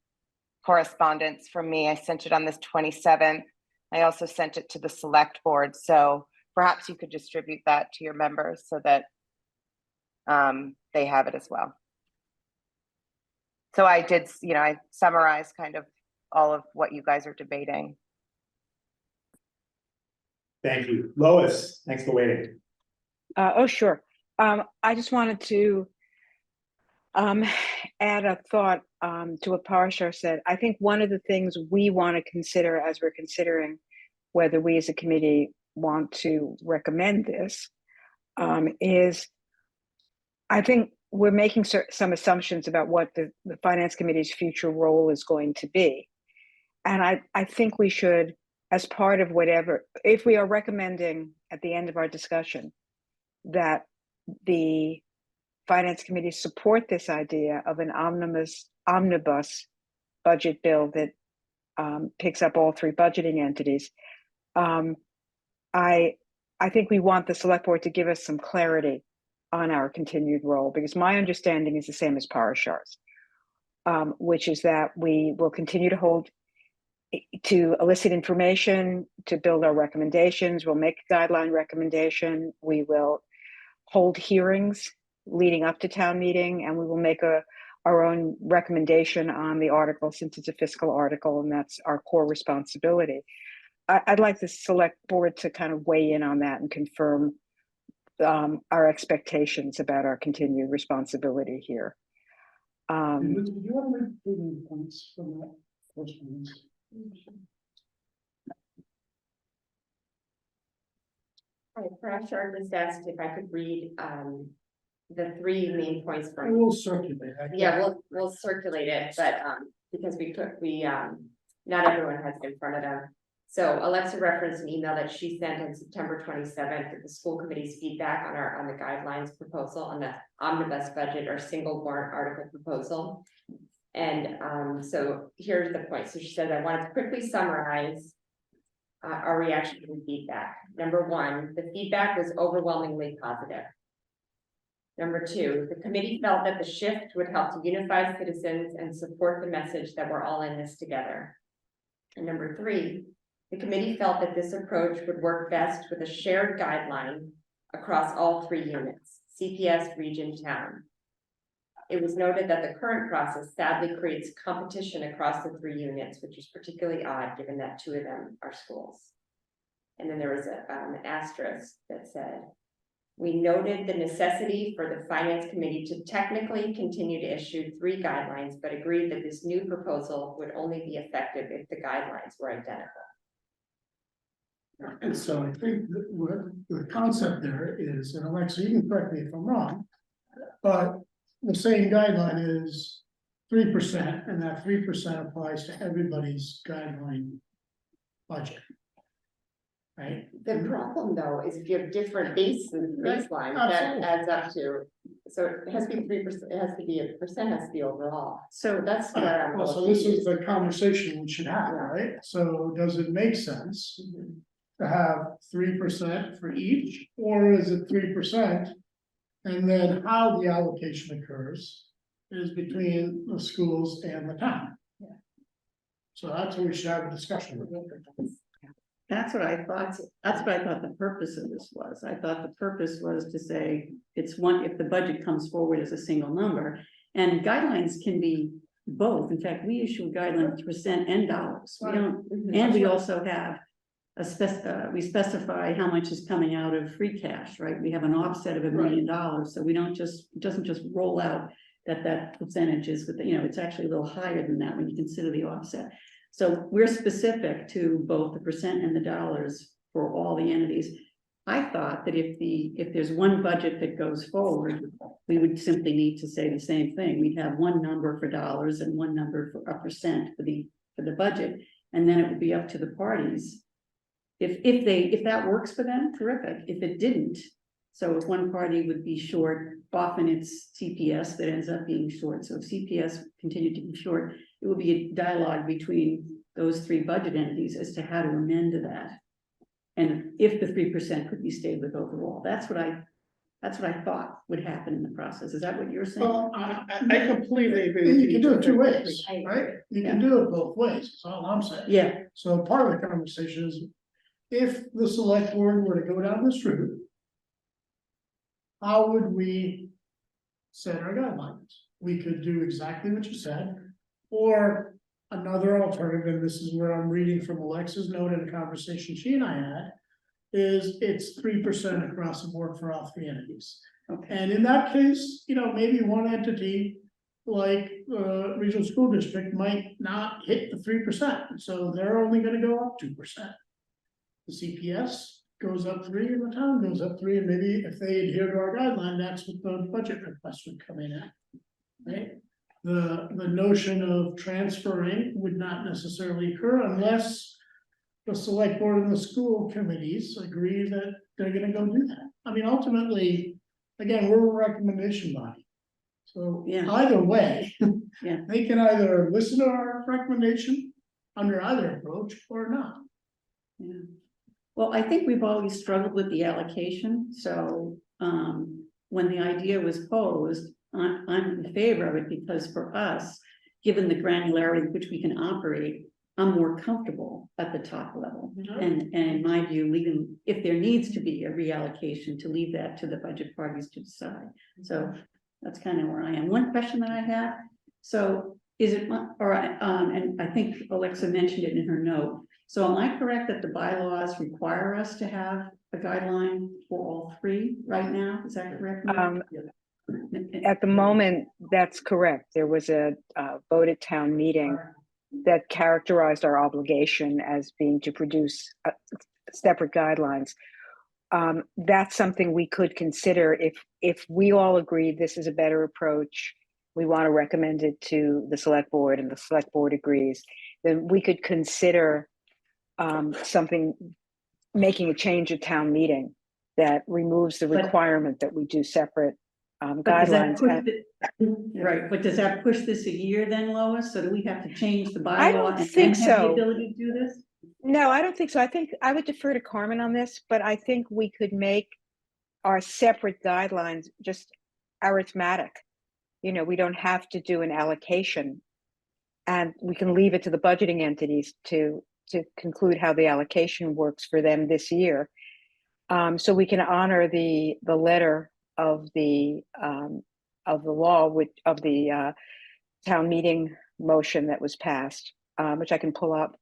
correspondence from me. I sent it on this 27th. I also sent it to the select board. So perhaps you could distribute that to your members so that they have it as well. So I did, I summarized kind of all of what you guys are debating. Thank you. Lois, thanks for waiting. Oh, sure. I just wanted to add a thought to what Parashar said. I think one of the things we want to consider as we're considering whether we as a committee want to recommend this is I think we're making some assumptions about what the Finance Committee's future role is going to be. And I think we should, as part of whatever, if we are recommending at the end of our discussion that the Finance Committee support this idea of an omnibus budget bill that picks up all three budgeting entities, I think we want the select board to give us some clarity on our continued role, because my understanding is the same as Parashar's, which is that we will continue to elicit information, to build our recommendations. We'll make a guideline recommendation. We will hold hearings leading up to town meeting, and we will make our own recommendation on the article, since it's a fiscal article, and that's our core responsibility. I'd like the select board to kind of weigh in on that and confirm our expectations about our continued responsibility here. Do you want to make any points from that first one? Parashar just asked if I could read the three main points I from. will circulate. Yeah, we'll circulate it, but because not everyone has it in front of them. So Alexa referenced an email that she sent on September 27th with the school committee's feedback on the guidelines proposal on the omnibus budget or single warrant article proposal. And so here's the point. So she said, I wanted to quickly summarize our reaction to the feedback. Number one, the feedback was overwhelmingly positive. Number two, the committee felt that the shift would help to unify citizens and support the message that we're all in this together. And number three, the committee felt that this approach would work best with a shared guideline across all three units, CPS, region, town. It was noted that the current process sadly creates competition across the three units, which is particularly odd given that two of them are schools. And then there was an asterisk that said, we noted the necessity for the Finance Committee to technically continue to issue three guidelines, but agreed that this new proposal would only be effective if the guidelines were identical. And so I think that what the concept there is, and Alexa, you can correct me if I'm wrong, but the same guideline is 3%, and that 3% applies to everybody's guideline budget. Right? The problem though is if you have different baselines, that adds up to, so it has to be 3%, it has to be has to be overall. So that's where I'm. Well, so this is the conversation we should have, right? So does it make sense to have 3% for each, or is it 3%? And then how the allocation occurs is between the schools and the town. Yeah. So that's what we should have a discussion. That's what I thought. That's what I thought the purpose of this was. I thought the purpose was to say it's one, if the budget comes forward as a single number, and guidelines can be both. In fact, we issue guidelines percent and dollars. We don't, and we also have we specify how much is coming out of free cash, right? We have an offset of $1 million, so we don't just, it doesn't just roll out that percentage is with, it's actually a little higher than that when you consider the offset. So we're specific to both the percent and the dollars for all the entities. I thought that if there's one budget that goes forward, we would simply need to say the same thing. We'd have one number for dollars and one number for a percent for the budget, and then it would be up to the parties. If that works for them, terrific. If it didn't, so if one party would be short, often it's CPS that ends up being short. So if CPS continued to be short, it would be a dialogue between those three budget entities as to how to amend that. And if the 3% could be stayed with overall, that's what I thought would happen in the process. Is that what you're saying? Well, I completely agree. You can do it two ways, right? You can do it both ways, that's all I'm saying. Yeah, So part of the conversation is, if the select board were to go down this route, how would we set our guidelines? We could do exactly what you said, or another alternative, and this is where I'm reading from Alexa's note in a conversation she and I had, is it's 3% across the board for all three entities. okay, And in that case, you know, maybe one entity like regional school district might not hit the 3%, so they're only gonna go up 2%. The CPS goes up 3 and the town goes up 3, and maybe if they adhere to our guideline, that's what the budget request would come in at. Right? The notion of transferring would not necessarily occur unless the select board and the school committees agree that they're gonna go do that. I mean, ultimately, again, we're a recommendation body. So Yeah. either way, Yeah. they can either listen to our recommendation under either approach or not. yeah. Well, I think we've always struggled with the allocation, so, when the idea was posed, I'm in favor of it, because for us, given the granularity with which we can operate, I'm more comfortable at the top level. And in my view, leaving, if there needs to be a reallocation, to leave that to the budget parties to decide. So that's kind of where I am. One question that I have, so is it, and I think Alexa mentioned it in her note. So am I correct that the bylaws require us to have a guideline for all three right now? Is that correct? At the moment, that's correct. There was a vote at town meeting that characterized our obligation as being to produce separate guidelines. That's something we could consider if we all agree this is a better approach. We want to recommend it to the select board and the select board agrees, then we could consider making a change at town meeting that removes the requirement that we do separate guidelines. Right, but does that push this a year then, Lois? So do we have to change the bylaw? I don't and think then have the so. ability to do this? No, I don't think so. I think I would defer to Carmen on this, but I think we could make our separate guidelines just arithmetic. You know, we don't have to do an allocation, and we can leave it to the budgeting entities to conclude how the allocation works for them this year. So we can honor the letter of the law, of the town meeting motion that was passed, which I can pull up,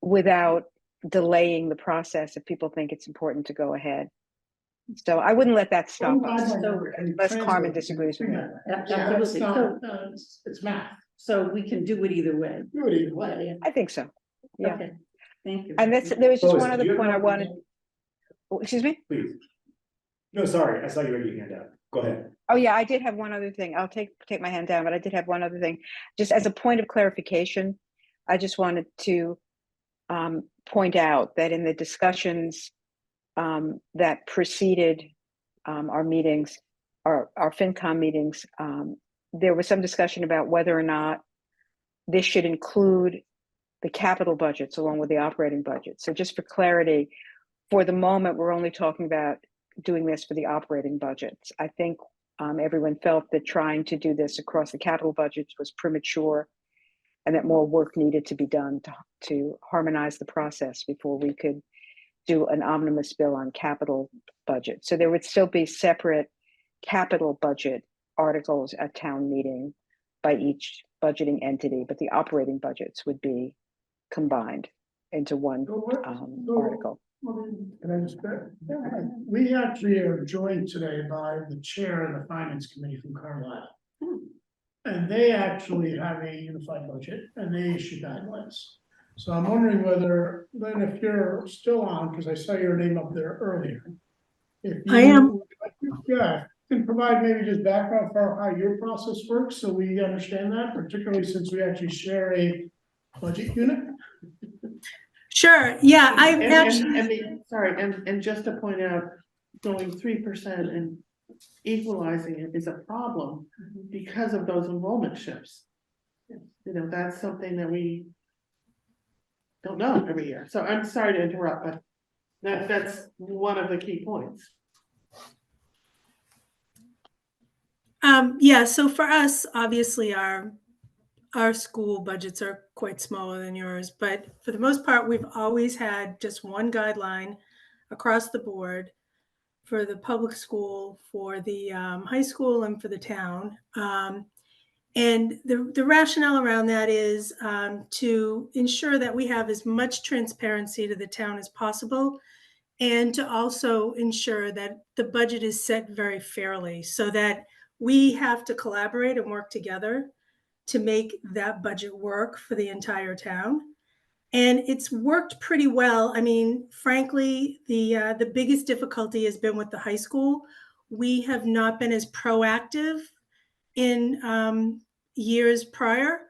without delaying the process if people think it's important to go ahead. So I wouldn't let that stop us, unless Carmen disagrees with me. Absolutely. It's math. So we can do it either way. Do it either way. I think so. Yeah. Okay, thank you. And there was just Lois, one do other you have point I one? wanted. Oh, excuse me? Please. No, sorry, I saw you raising your hand up. Go ahead. Oh yeah, I did have one other thing. I'll take my hand down, but I did have one other thing. Just as a point of clarification, I just wanted to point out that in the discussions that preceded our meetings, our FinCom meetings, there was some discussion about whether or not this should include the capital budgets along with the operating budget. So just for clarity, for the moment, we're only talking about doing this for the operating budgets. I think everyone felt that trying to do this across the capital budgets was premature, and that more work needed to be done to harmonize the process before we could do an omnibus bill on capital budget. So there would still be separate capital budget articles at town meeting by each budgeting entity, but the operating budgets would be combined into one article. And I just, we actually are joined today by the chair of the finance committee from Carlisle. And they actually have a unified budget and they issue guidelines. So I'm wondering whether, then if you're still on, because I saw your name up there earlier. If you, I am. Yeah, can provide maybe just background for how your process works, so we understand that, particularly since we actually share a budget unit. Sure, yeah, I actually. And just to point out, going 3% and equalizing it is a problem because of those enrollment shifts. You know, that's something that we don't know every year. So I'm sorry to interrupt, but that's one of the key points. Yeah, so for us, obviously our school budgets are quite smaller than yours, but for the most part, we've always had just one guideline across the board for the public school, for the high school, and for the town. And the rationale around that is to ensure that we have as much transparency to the town as possible, and to also ensure that the budget is set very fairly, so that we have to collaborate and work together to make that budget work for the entire town. And it's worked pretty well. I mean, frankly, the biggest difficulty has been with the high school. We have not been as proactive in years prior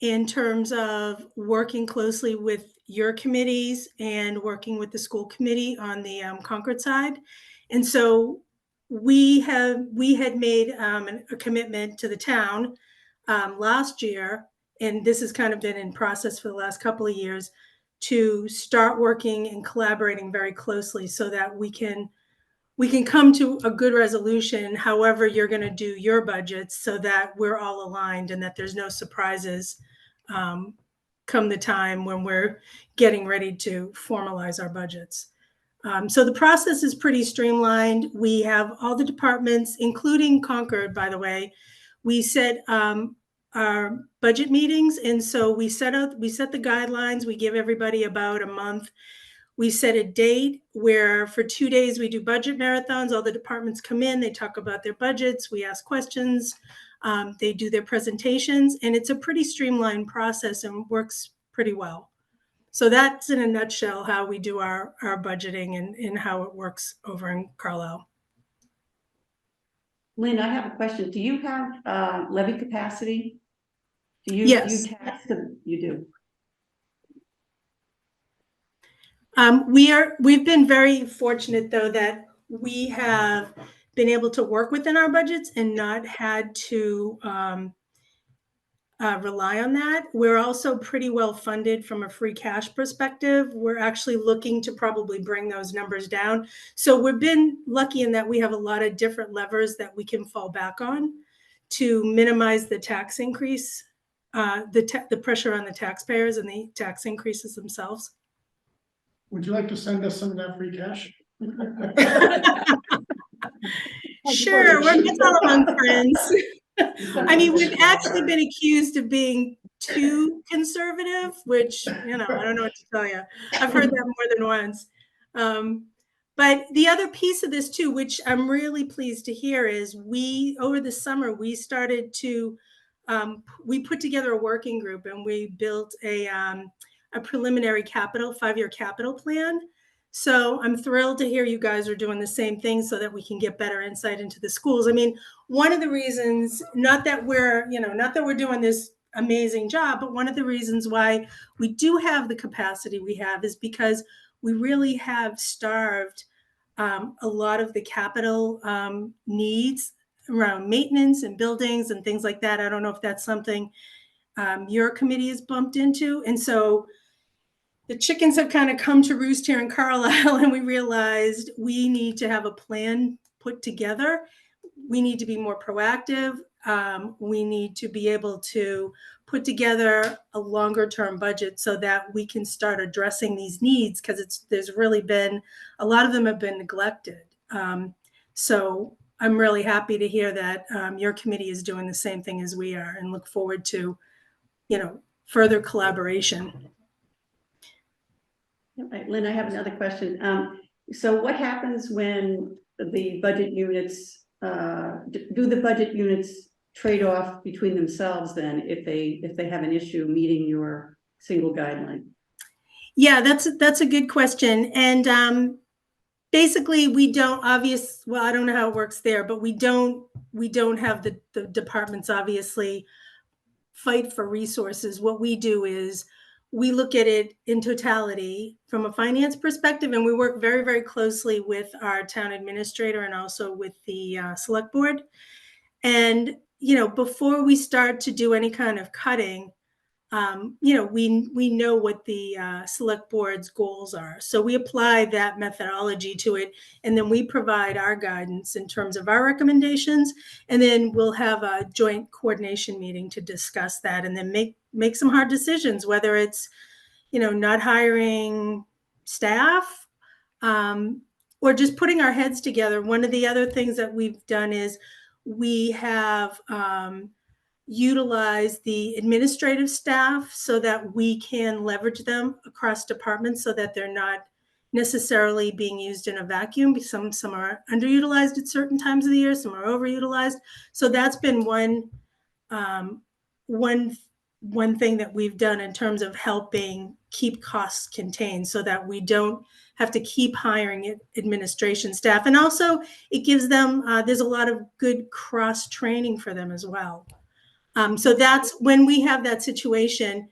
in terms of working closely with your committees and working with the school committee on the Concord side. And so we had made a commitment to the town last year, and this has kind of been in process for the last couple of years, to start working and collaborating very closely so that we can come to a good resolution, however you're going to do your budgets, so that we're all aligned and that there's no surprises come the time when we're getting ready to formalize our budgets. So the process is pretty streamlined. We have all the departments, including Concord, by the way. We set our budget meetings, and so we set the guidelines. We give everybody about a month. We set a date where for 2 days we do budget marathons. All the departments come in, they talk about their budgets, we ask questions, they do their presentations, and it's a pretty streamlined process and works pretty well. So that's in a nutshell how we do our budgeting and how it works over in Carlisle. Lynn, I have a question. Do you have levy capacity? Yes. Do you tax them? You do. We've been very fortunate, though, that we have been able to work within our budgets and not had to rely on that. We're also pretty well funded from a free cash perspective. We're actually looking to probably bring those numbers down. So we've been lucky in that we have a lot of different levers that we can fall back on to minimize the tax increase, the pressure on the taxpayers and the tax increases themselves. Would you like to send us some of that free cash? Sure, it's all among friends. I mean, we've actually been accused of being too conservative, which, I don't know what to tell you. I've heard that more than once. But the other piece of this too, which I'm really pleased to hear, is over the summer, we started to, we put together a working group and we built a preliminary 5-year capital plan. So I'm thrilled to hear you guys are doing the same thing so that we can get better insight into the schools. I mean, one of the reasons, not that we're doing this amazing job, but one of the reasons why we do have the capacity we have is because we really have starved a lot of the capital needs around maintenance and buildings and things like that. I don't know if that's something your committee has bumped into. And so the chickens have kind of come to roost here in Carlisle, and we realized we need to have a plan put together. We need to be more proactive. We need to be able to put together a longer term budget so that we can start addressing these needs, because there's really been, a lot of them have been neglected. So I'm really happy to hear that your committee is doing the same thing as we are, and look forward to, further collaboration. All right, Lynn, I have another question. So what happens when the budget units, do the budget units trade off between themselves then if they have an issue meeting your single guideline? Yeah, that's a good question. And basically we don't well, I don't know how it works there, but we don't have the departments obviously fight for resources. What we do is we look at it in totality from a finance perspective, and we work very, very closely with our town administrator and also with the select board. And, before we start to do any kind of cutting, we know what the select board's goals are. So we apply that methodology to it, and then we provide our guidance in terms of our recommendations. And then we'll have a joint coordination meeting to discuss that, and then make some hard decisions, whether it's, not hiring staff, or just putting our heads together. One of the other things that we've done is we have utilize the administrative staff so that we can leverage them across departments so that they're not necessarily being used in a vacuum. Some are underutilized at certain times of the year, some are overutilized. So that's been one thing that we've done in terms of helping keep costs contained so that we don't have to keep hiring administration staff. And also it gives them, there's a lot of good cross training for them as well. So that's when we have that situation,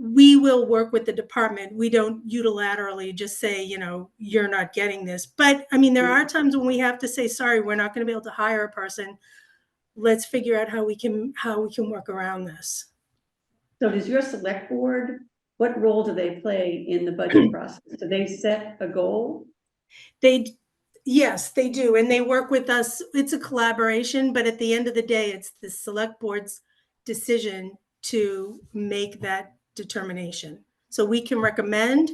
we will work with the department. We don't unilaterally just say, you're not getting this. But I mean, there are times when we have to say, sorry, we're not going to be able to hire a person. Let's figure out how we can work around this. So does your select board, what role do they play in the budget process? Do they set a goal? Yes, they do. And they work with us. It's a collaboration, but at the end of the day, it's the select board's decision to make that determination. So we can recommend,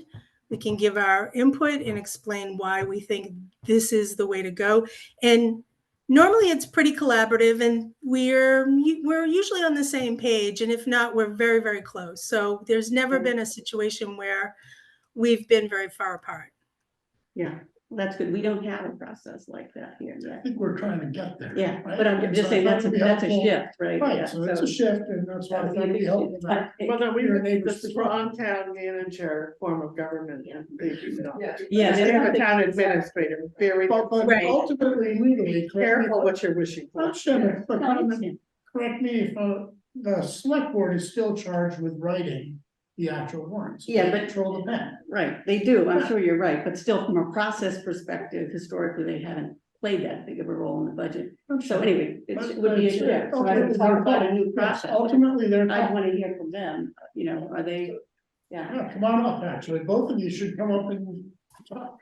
we can give our input and explain why we think this is the way to go. And normally it's pretty collaborative, and we're usually on the same page. And if not, we're very, very close. So there's never been a situation where we've been very far apart. Yeah. Well, that's good. We don't have a process like that here I yet. think we're trying to get there. Yeah, right? but I'm And just so I saying thought that's it'd be a helpful- shift, right? Right, Yeah, so it's a shift, and that's why I that would thought be a it'd be big helpful. shift. to- Well, no, we Your were the neighbors as well. strong town manager form of government. They do not. Yeah, They they have don't a town administrator, very But Right. ultimately legally, careful what you're wishing for. But No, I understand. correct me if the select board is still charged with writing the actual warrants. Yeah, They but- control the pen. Right, they do. I'm sure you're right. But still, from a process perspective, historically, they haven't played that big of a role in the budget. So anyway, it would be a shift. So I would talk about a new process. Ultimately, they're. I'd want to hear from them, are they, yeah. Yeah, come on up, actually, both of you should come up and talk.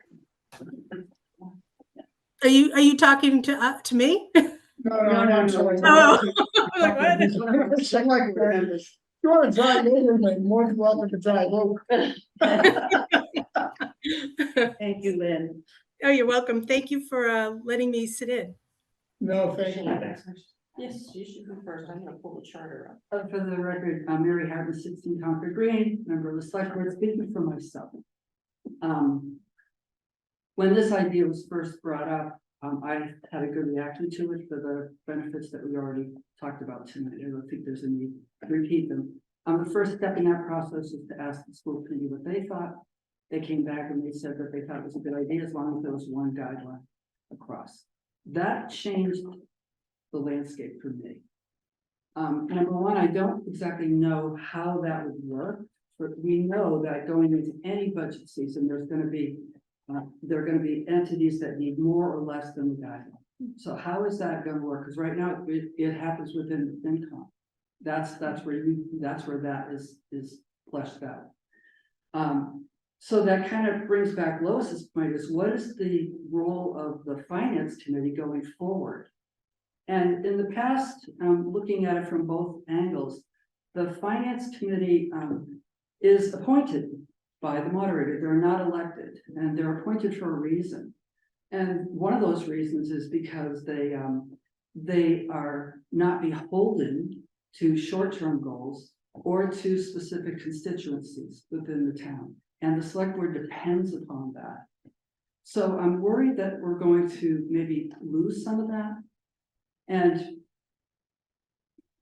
Are you talking to me? No, I'm sorry. Oh. Like, what? Sound like you wanna drive over, man, more than welcome to drive over. Thank you, Lynn. Oh, you're welcome. Thank you for letting me sit in. No, thank you. Yes, you should go first. I'm gonna pull the charter up. For the record, I'm Mary Hartman, 16 Concord Green, member of the select board, speaking for myself. When this idea was first brought up, I had a good reaction to it for the benefits that we already talked about tonight. I don't think there's a need to repeat them. The first step in that process is to ask the school committee what they thought. They came back and they said that they thought it was a good idea as long as there was one guideline across. That changed the landscape for me. Number one, I don't exactly know how that would work, but we know that going into any budget season, there are going to be entities that need more or less than the guideline. So how is that going to work? Because right now it happens within FinCom. That's where that is fleshed out. So that kind of brings back Lois's point: is what is the role of the finance committee going forward? And in the past, looking at it from both angles, the finance committee is appointed by the moderator. They're not elected, and they're appointed for a reason. And one of those reasons is because they are not beholden to short-term goals or to specific constituencies within the town. And the select board depends upon that. So I'm worried that we're going to maybe lose some of that. And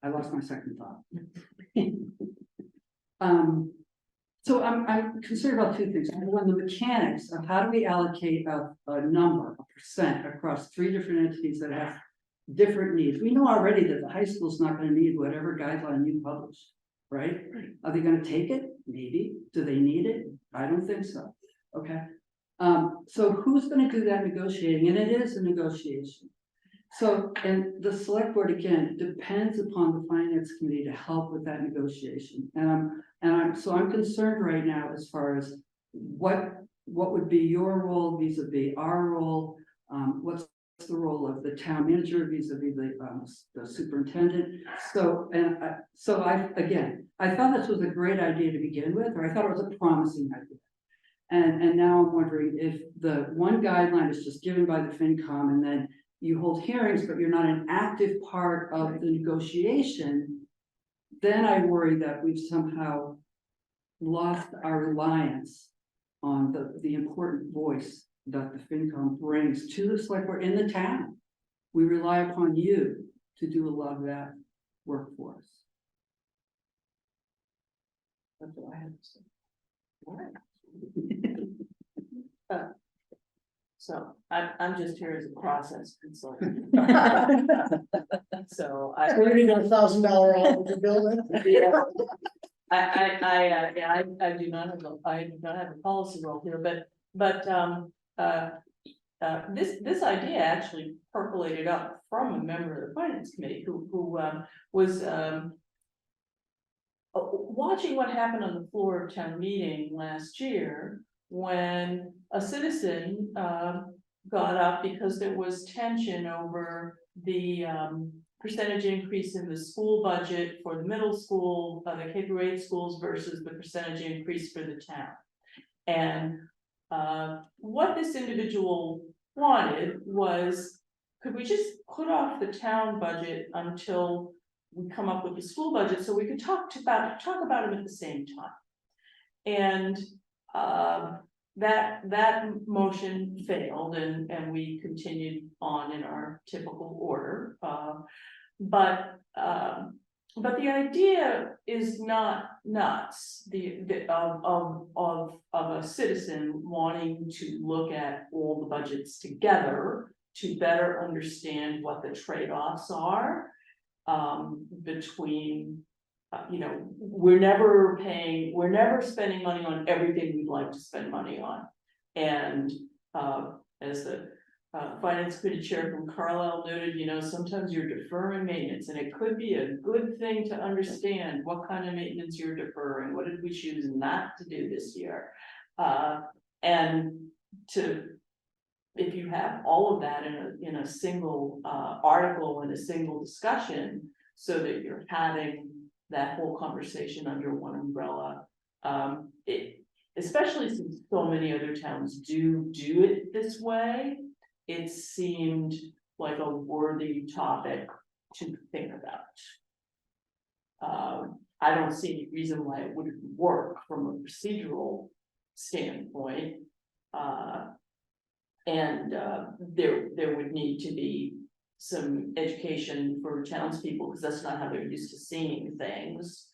I lost my second thought. So I'm concerned about two things. Number one, the mechanics of how do we allocate a number, a percent across three different entities that have different needs. We know already that the high school is not going to need whatever guideline you publish, right? Are they going to take it? Maybe. Do they need it? I don't think so. Okay. So who's going to do that negotiating? And it is a negotiation. So, and the select board, again, depends upon the finance committee to help with that negotiation. So I'm concerned right now as far as what would be your role vis-a-vis our role? What's the role of the town manager vis-a-vis the superintendent? So, I thought this was a great idea to begin with, or I thought it was a promising idea. And now I'm wondering if the one guideline is just given by the FinCom and then you hold hearings, but you're not an active part of the negotiation, then I worry that we've somehow lost our reliance on the important voice that the FinCom brings to the select board in the town. We rely upon you to do a lot of that work for us. That's what I have to say. All right. So I'm just here as a process consultant. So We're gonna get $1,000 off of the building. yeah. I do not have a policy role here, but this idea actually percolated up from a member of the finance committee who was watching what happened on the floor of town meeting last year when a citizen got up because there was tension over the percentage increase in the school budget for the middle school, the K-8 schools versus the percentage increase for the town. And what this individual wanted was, could we just put off the town budget until we come up with the school budget so we could talk about them at the same time? And that motion failed, and we continued on in our typical order. But the idea is not nuts. Of a citizen wanting to look at all the budgets together to better understand what the trade-offs are between. We're never spending money on everything we'd like to spend money on. And as the finance committee chair from Carlisle noted, sometimes you're deferring maintenance, and it could be a good thing to understand what kind of maintenance you're deferring. What did we choose not to do this year? If you have all of that in a single article, in a single discussion, so that you're having that whole conversation under one umbrella, especially since so many other towns do it this way, it seemed like a worthy topic to think about. I don't see any reason why it wouldn't work from a procedural standpoint. There would need to be some education for townspeople, because that's not how they're used to seeing things.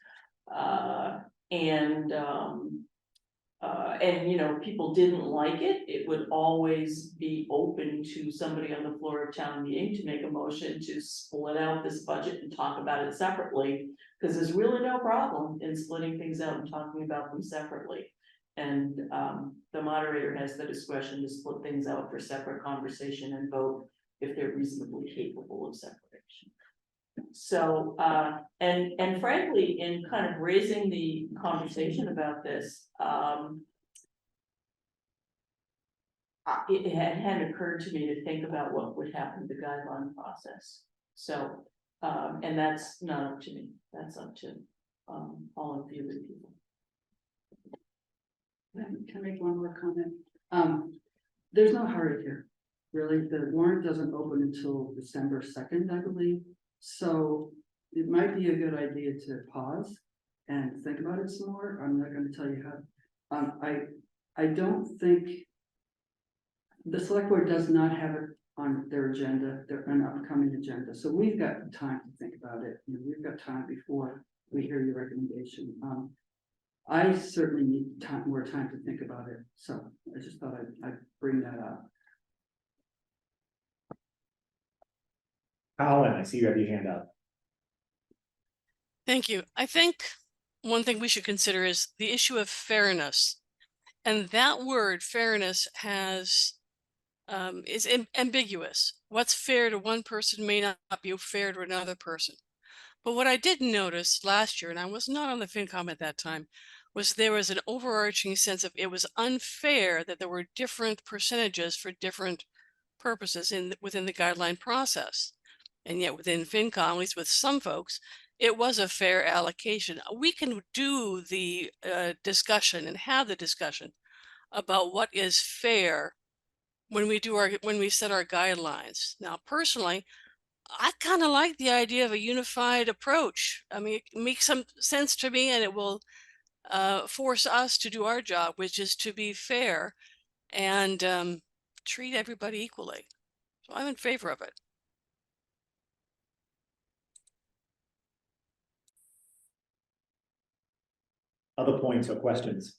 People didn't like it. It would always be open to somebody on the floor of town meeting to make a motion to split out this budget and talk about it separately, because there's really no problem in splitting things out and talking about them separately. And the moderator has the discretion to split things out for separate conversation and vote if they're reasonably capable of separation. So, and frankly, in kind of raising the conversation about this, it hadn't occurred to me to think about what would happen to the guideline process. So, and that's not up to me. That's up to all of the other people. Can I make one more comment? There's no hurry here. Really, the warrant doesn't open until December 2nd, I believe. So it might be a good idea to pause and think about it some more. I'm not going to tell you how. I don't think the select board does not have it on their agenda, an upcoming agenda. So we've got time to think about it. We've got time before we hear your recommendation. I certainly need more time to think about it. So I just thought I'd bring that up. Colin, I see you have your hand up. Thank you. I think one thing we should consider is the issue of fairness. And that word fairness has is ambiguous. What's fair to one person may not be fair to another person. But what I did notice last year, and I was not on the FinCom at that time, was there was an overarching sense of it was unfair that there were different percentages for different purposes within the guideline process. And yet within FinCom, at least with some folks, it was a fair allocation. We can do the discussion and have the discussion about what is fair when we set our guidelines. Now, personally, I kind of like the idea of a unified approach. I mean, it makes some sense to me, and it will force us to do our job, which is to be fair and treat everybody equally. So I'm in favor of it. Other points or questions?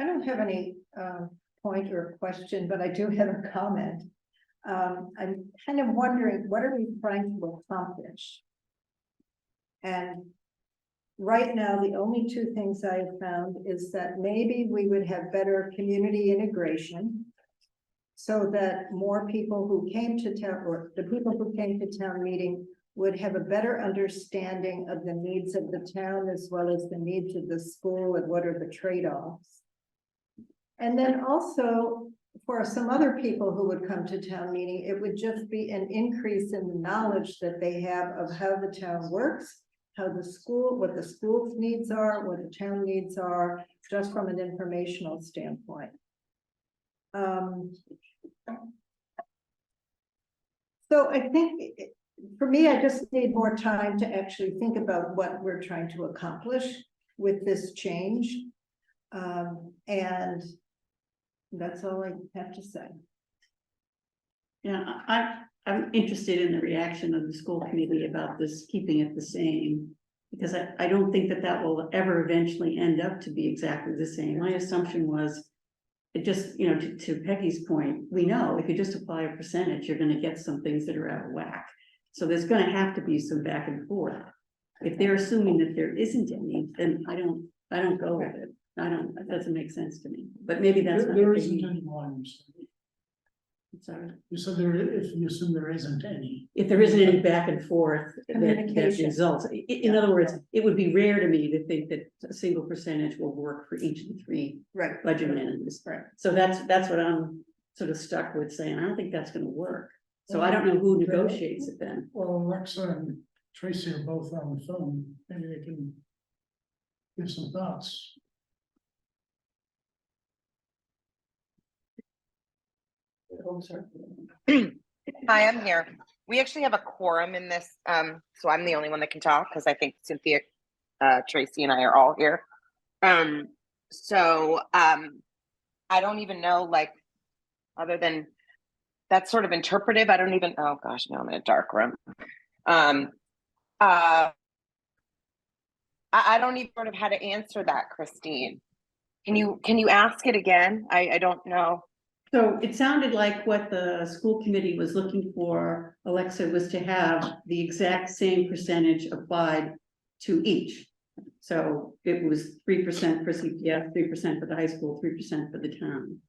I don't have any point or question, but I do have a comment. I'm kind of wondering, what are we trying to accomplish? And right now, the only two things I have found is that maybe we would have better community integration so that more people who came to town, or the people who came to town meeting, would have a better understanding of the needs of the town as well as the needs of the school and what are the trade-offs. And then also, for some other people who would come to town meeting, it would just be an increase in the knowledge that they have of how the town works, how the school, what the school's needs are, what the town needs are, just from an informational standpoint. So I think, for me, I just need more time to actually think about what we're trying to accomplish with this change. And that's all I have to say. Yeah, I'm interested in the reaction of the school committee about this, keeping it the same. Because I don't think that will ever eventually end up to be exactly the same. My assumption was, it just, to Peggy's point, we know if you just apply a percentage, you're gonna get some things that are out of whack. So there's gonna have to be some back and forth. If they're assuming that there isn't any, then I don't go with it. That doesn't make sense to me, but maybe that's not. There isn't any volumes. Sorry. You said if you assume there isn't any. If there isn't any back and forth that Communication. results. In other words, it would be rare to me to think that a single percentage will work for each of the three Right. budget amendments. Right. So that's what I'm sort of stuck with saying. I don't think that's gonna work. So I don't know who negotiates it then. Well, Alexa and Tracy are both on the phone. Maybe they can give some thoughts. Hi, I'm here. We actually have a quorum in this, so I'm the only one that can talk because I think Cynthia, Tracy, and I are all here. I don't even know, like, other than that's sort of interpretive. I don't even. Oh gosh, now I'm in a dark room. I don't even sort of how to answer that, Christine. Can you ask it again? I don't know. So it sounded like what the school committee was looking for, Alexa, was to have the exact same percentage applied to each. So it was 3% for CPF, 3% for the high school, 3% for the town.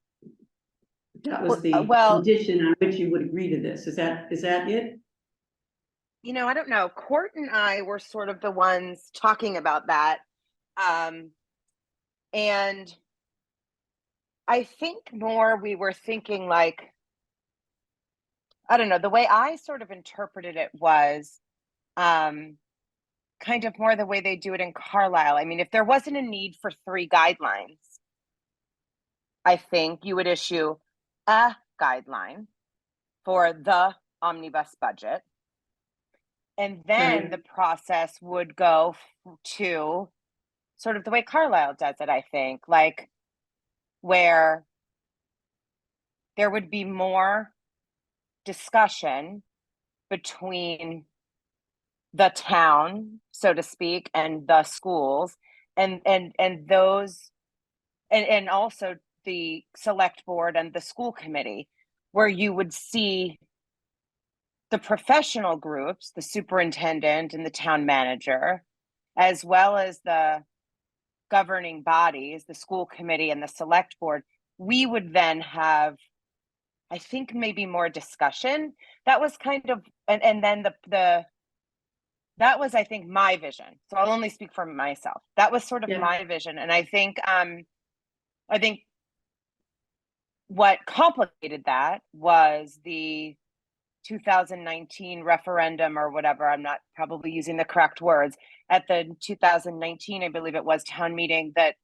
That was the condition on which you would agree to this. Is that it? I don't know. Court and I were sort of the ones talking about that. And I think more we were thinking like, I don't know, the way I sort of interpreted it was kind of more the way they do it in Carlisle. I mean, if there wasn't a need for 3 guidelines, I think you would issue a guideline for the omnibus budget. And then the process would go to sort of the way Carlisle does it, I think, like where there would be more discussion between the town, so to speak, and the schools, and those, and also the select board and the school committee, where you would see the professional groups, the superintendent and the town manager, as well as the governing bodies, the school committee and the select board, we would then have, I think, maybe more discussion. That was kind of, and then that was, I think, my vision. So I'll only speak for myself. That was sort of my vision. And I think what complicated that was the 2019 referendum or whatever. I'm not probably using the correct words. At the 2019, I believe it was, town meeting that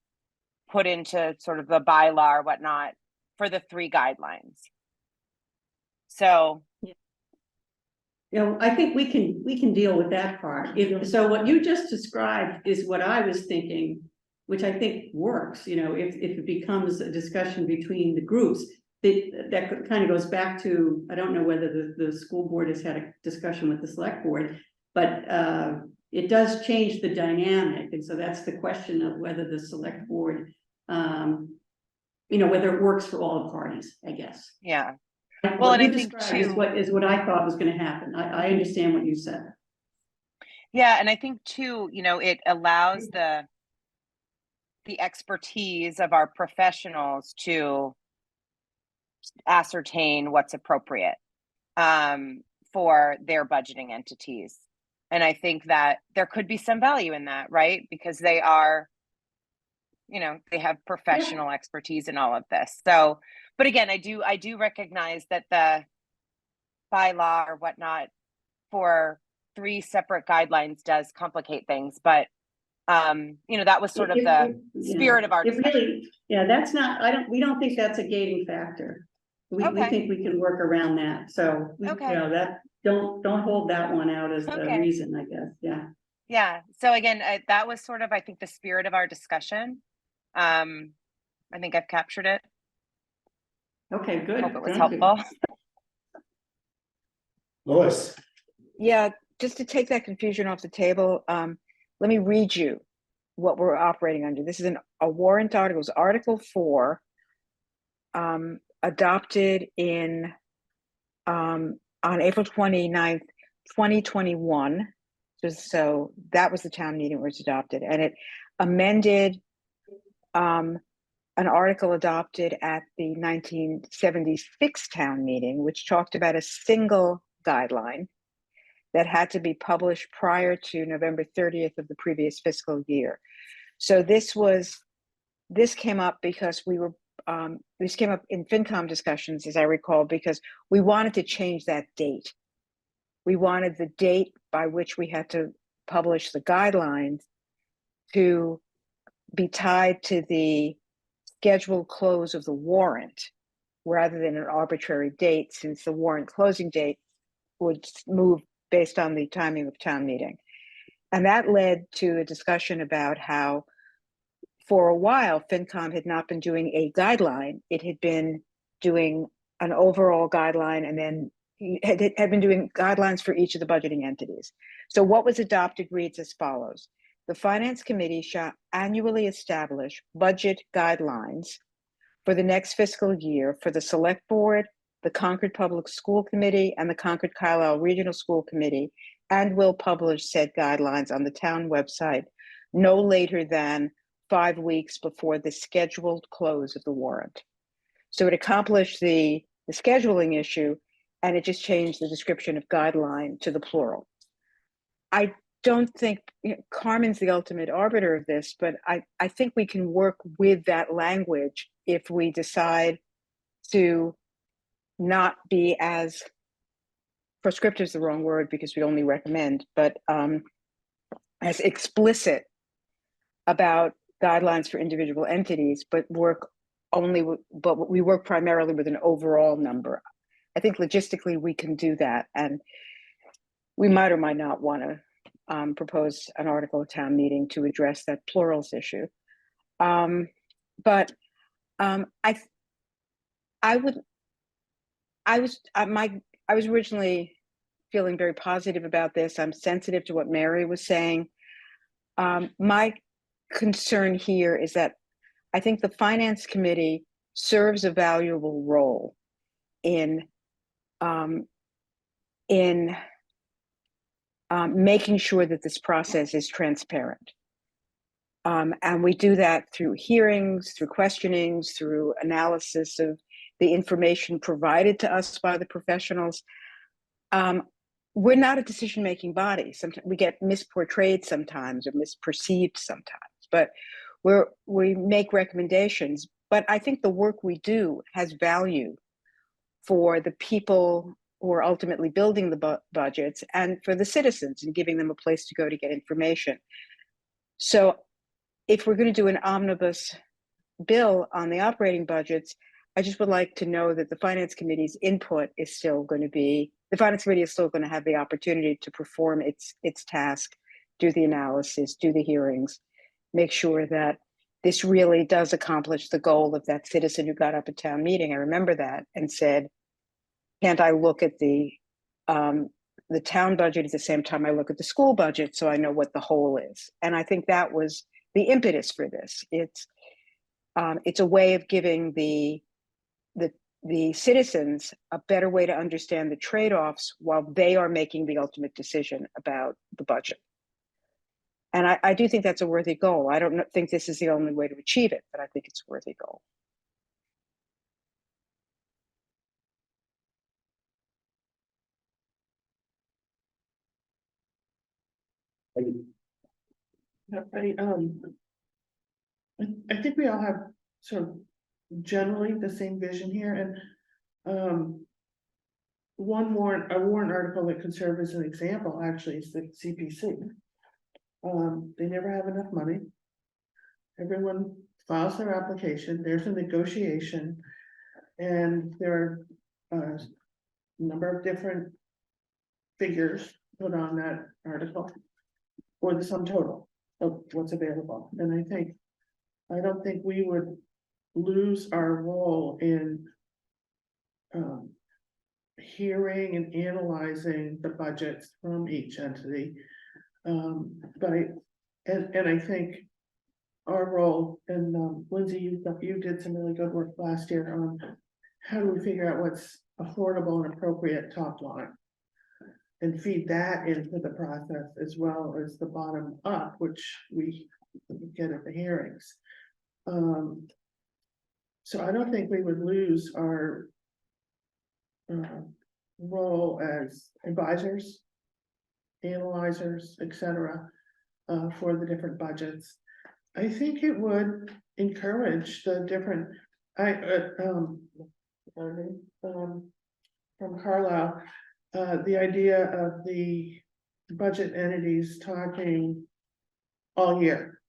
put into sort of the bylaw or whatnot for the 3 guidelines. So You know, I think we can deal with that part. So what you just described is what I was thinking, which I think works, you know, if it becomes a discussion between the groups, that kind of goes back to, I don't know whether the school board has had a discussion with the select board, but it does change the dynamic. And so that's the question of whether the select board, you know, whether it works for all the parties, I guess. Yeah. Well, and I think too, is what I thought was going to happen. I understand what you said. Yeah, and I think too, you know, it allows the expertise of our professionals to ascertain what's appropriate for their budgeting entities. And I think that there could be some value in that, right? Because they are, you know, they have professional expertise in all of this. So, but again, I do recognize that the bylaw or whatnot for 3 separate guidelines does complicate things, but you know, that was sort of the spirit of our discussion. That's not, we don't think that's a gating factor. We think we can work around that. So you know, that don't hold that one out as the reason, I guess. Yeah. So again, that was sort of, I think, the spirit of our discussion. I think I've captured it. Okay, good. Hope it was helpful. Lois. Yeah, just to take that confusion off the table, let me read you what we're operating under. This is a warrant article, it's Article 4, adopted on April 29th, 2021. So that was the town meeting where it's adopted, and it amended an article adopted at the 1976 town meeting, which talked about a single guideline that had to be published prior to November 30th of the previous fiscal year. So this came up because this came up in FinCom discussions, as I recall, because we wanted to change that date. We wanted the date by which we had to publish the guidelines to be tied to the scheduled close of the warrant rather than an arbitrary date, since the warrant closing date would move based on the timing of town meeting. And that led to a discussion about how, for a while, FinCom had not been doing a guideline. It had been doing an overall guideline, and then had been doing guidelines for each of the budgeting entities. So what was adopted reads as follows. The Finance Committee shall annually establish budget guidelines for the next fiscal year for the Select Board, the Concord Public School Committee, and the Concord Carlisle Regional School Committee, and will publish said guidelines on the town website no later than 5 weeks before the scheduled close of the warrant. So it accomplished the scheduling issue, and it just changed the description of guideline to the plural. I don't think, Carmen's the ultimate arbiter of this, but I think we can work with that language if we decide to not be as prescriptive is the wrong word because we only recommend, but as explicit about guidelines for individual entities, but we work primarily with an overall number. I think logistically we can do that, and we might or might not want to propose an article at town meeting to address that plurals issue. I was originally feeling very positive about this. I'm sensitive to what Mary was saying. My concern here is that I think the Finance Committee serves a valuable role in making sure that this process is transparent. And we do that through hearings, through questionings, through analysis of the information provided to us by the professionals. We're not a decision-making body. Sometimes we get misportrayed sometimes or misperceived sometimes, but we make recommendations. But I think the work we do has value for the people who are ultimately building the budgets and for the citizens and giving them a place to go to get information. So if we're going to do an omnibus bill on the operating budgets, I just would like to know that the Finance Committee's input is still going to be, the Finance Committee is still going to have the opportunity to perform its task, do the analysis, do the hearings, make sure that this really does accomplish the goal of that citizen who got up at town meeting. I remember that and said, can't I look at the town budget at the same time I look at the school budget so I know what the whole is? And I think that was the impetus for this. It's a way of giving the citizens a better way to understand the trade-offs while they are making the ultimate decision about the budget. And I do think that's a worthy goal. I don't think this is the only way to achieve it, but I think it's a worthy goal. I think we all have sort of generally the same vision here, and a warrant article that could serve as an example actually is the CPC. They never have enough money. Everyone files their application, there's a negotiation, and there are a number of different figures put on that article or the sum total of what's available. And I don't think we would lose our role in hearing and analyzing the budgets from each entity. But I think our role, and Lindsay, you did some really good work last year on how do we figure out what's affordable and appropriate top line and feed that into the process as well as the bottom up, which we get at the hearings. So I don't think we would lose our role as advisors, analyzers, etc., for the different budgets. I think it would encourage the different, from Carlisle, the idea of the budget entities talking all year,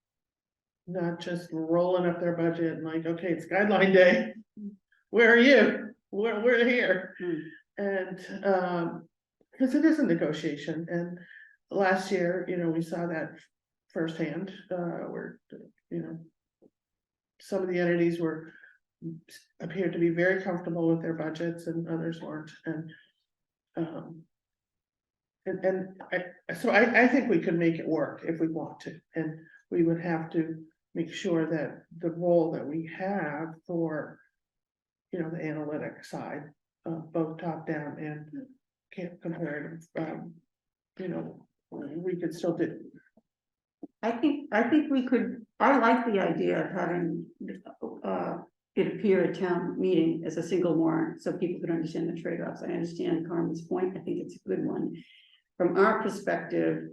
not just rolling up their budget and like, okay, it's guideline day. Where are you? We're here. And because it is a negotiation, and last year, we saw that firsthand, where, some of the entities appeared to be very comfortable with their budgets and others weren't. So I think we could make it work if we want to, and we would have to make sure that the role that we have for, the analytic side, both top down and comparative, we could still do. I think we could, I like the idea of having it appear at town meeting as a single warrant so people could understand the trade-offs. I understand Carmen's point. I think it's a good one. From our perspective,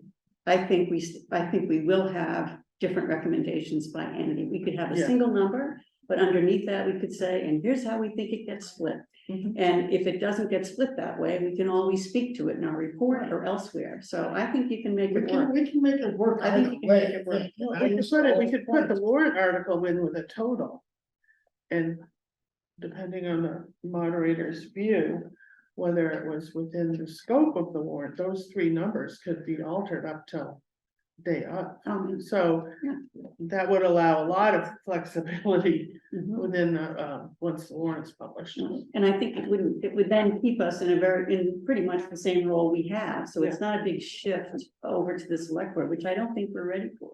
I think we will have different recommendations by entity. We could have a single number, but underneath that we could say, and here's how we think it gets split. And if it doesn't get split that way, we can always speak to it in our report or elsewhere. So I think you can make it work. We can make it work. I think you can make it work. We could put the warrant article in with a total. And depending on the moderator's view, whether it was within the scope of the warrant, those three numbers could be altered up till day up. So that would allow a lot of flexibility within once the warrant's published. And I think it would then keep us in pretty much the same role we have. So it's not a big shift over to the select board, which I don't think we're ready for.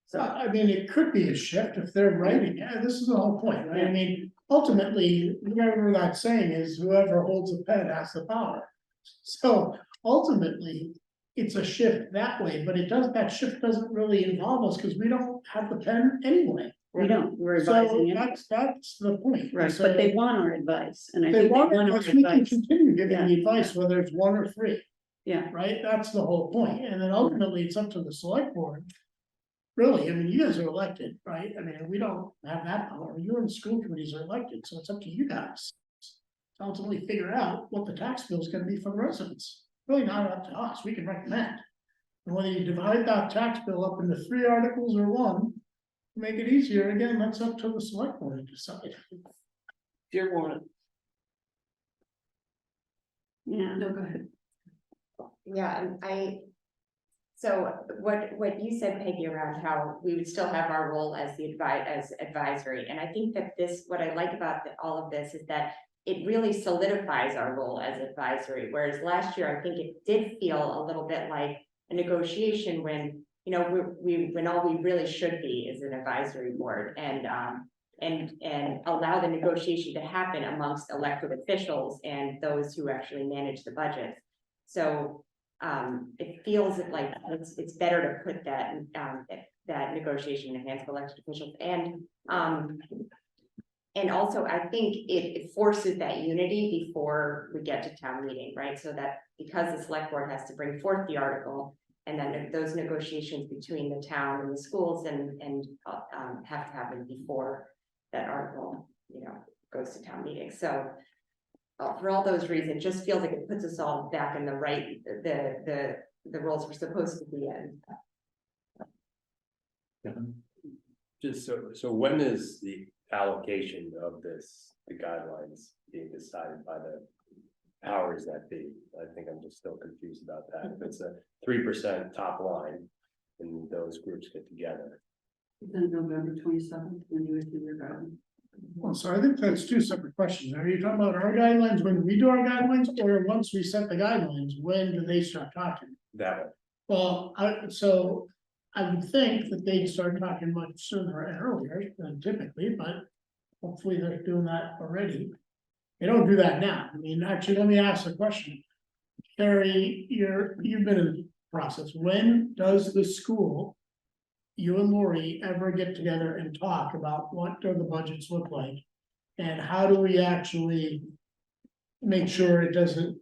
So I mean, it could be a shift if they're writing. Yeah, this is the whole point, right? I mean, ultimately, whatever that saying is, whoever holds a pen has the power. So ultimately, it's a shift that way, but that shift doesn't really involve us because we don't have the pen anyway. We don't, we're So advising it, that's the point. right, So but they want our advice, and I they think they want want it, our but we can advice. continue giving Yeah. the advice, whether it's 1 or 3, Yeah, right? That's the whole point. And then ultimately, it's up to the select board. Really, I mean, you guys are elected, right? I mean, we don't have that power. You and the school committees are elected, so it's up to you guys. To ultimately figure out what the tax bill is gonna be for the residents. Really not up to us. We can recommend. And whether you divide that tax bill up into 3 articles or 1, to make it easier, again, that's up to the select board to decide. Dear Warren. yeah. No, go ahead. Yeah, and so what you said, Peggy, around how we would still have our role as advisory, and I think that what I like about all of this is that it really solidifies our role as advisory, whereas last year, I think it did feel a little bit like a negotiation when, you know, when all we really should be is an advisory board, and allow the negotiation to happen amongst elected officials and those who actually manage the budget. So it feels like it's better to put that negotiation in the hands of elected officials, and also I think it forces that unity before we get to town meeting, right? So that because the select board has to bring forth the article, and then those negotiations between the town and the schools and have to happen before that article, you know, goes to town meeting. So for all those reasons, it just feels like it puts us all back in the right, the roles we're supposed to be in. Just so when is the allocation of the guidelines being decided by the powers that be? I think I'm just still confused about that. If it's a 3% top line and those groups get together. Then November 27th, when you issue your guidance. Well, so I think that's 2 separate questions. Are you talking about our guidelines when we do our guidelines, or once we set the guidelines, when do they start talking? That way. Well, I would think that they'd start talking much sooner and earlier than typically, but hopefully they're doing that already. They don't do that now. I mean, actually, let me ask a question. Carrie, you've been in the process. When does the school, you and Lori, ever get together and talk about what do the budgets look like? And how do we actually make sure it doesn't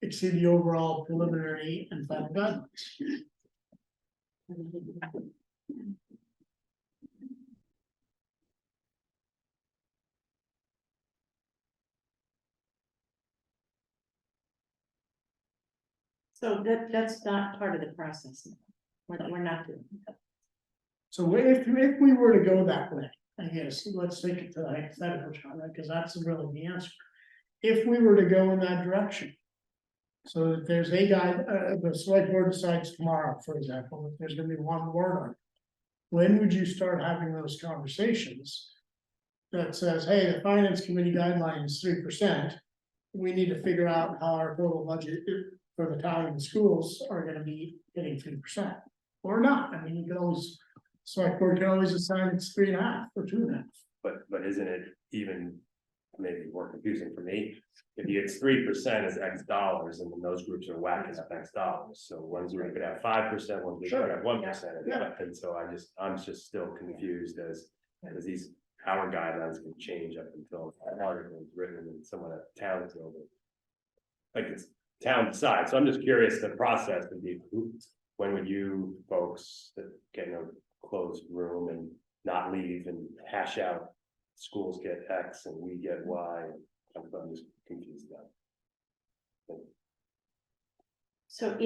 exceed the overall preliminary and final guidelines? So that's not part of the process. We're not doing that. So if we were to go that way, I guess, let's take it to the hypothetical, John, because that's really the answer. If we were to go in that direction. So that there's a guy, the select board decides tomorrow, for example, that there's gonna be 1 word on it. When would you start having those conversations? That says, hey, the finance committee guideline is 3%. We need to figure out how our total budget for the town and the schools are gonna be hitting 3%. Or not. I mean, you can always, select board can always assign it's 3.5 or 2.5. But isn't it even maybe more confusing for me? If it's 3% is X dollars, and then those groups are whacking up X dollars. So one's group could have 5%, one group could have 1%. Yeah. And so I'm just still confused as these our guidelines can change up until an article is written and someone at town build it. Like it's town side. So I'm just curious, the process would be, when would you folks get in a closed room and not leave and hash out schools get X and we get Y? I'm just confused about it. So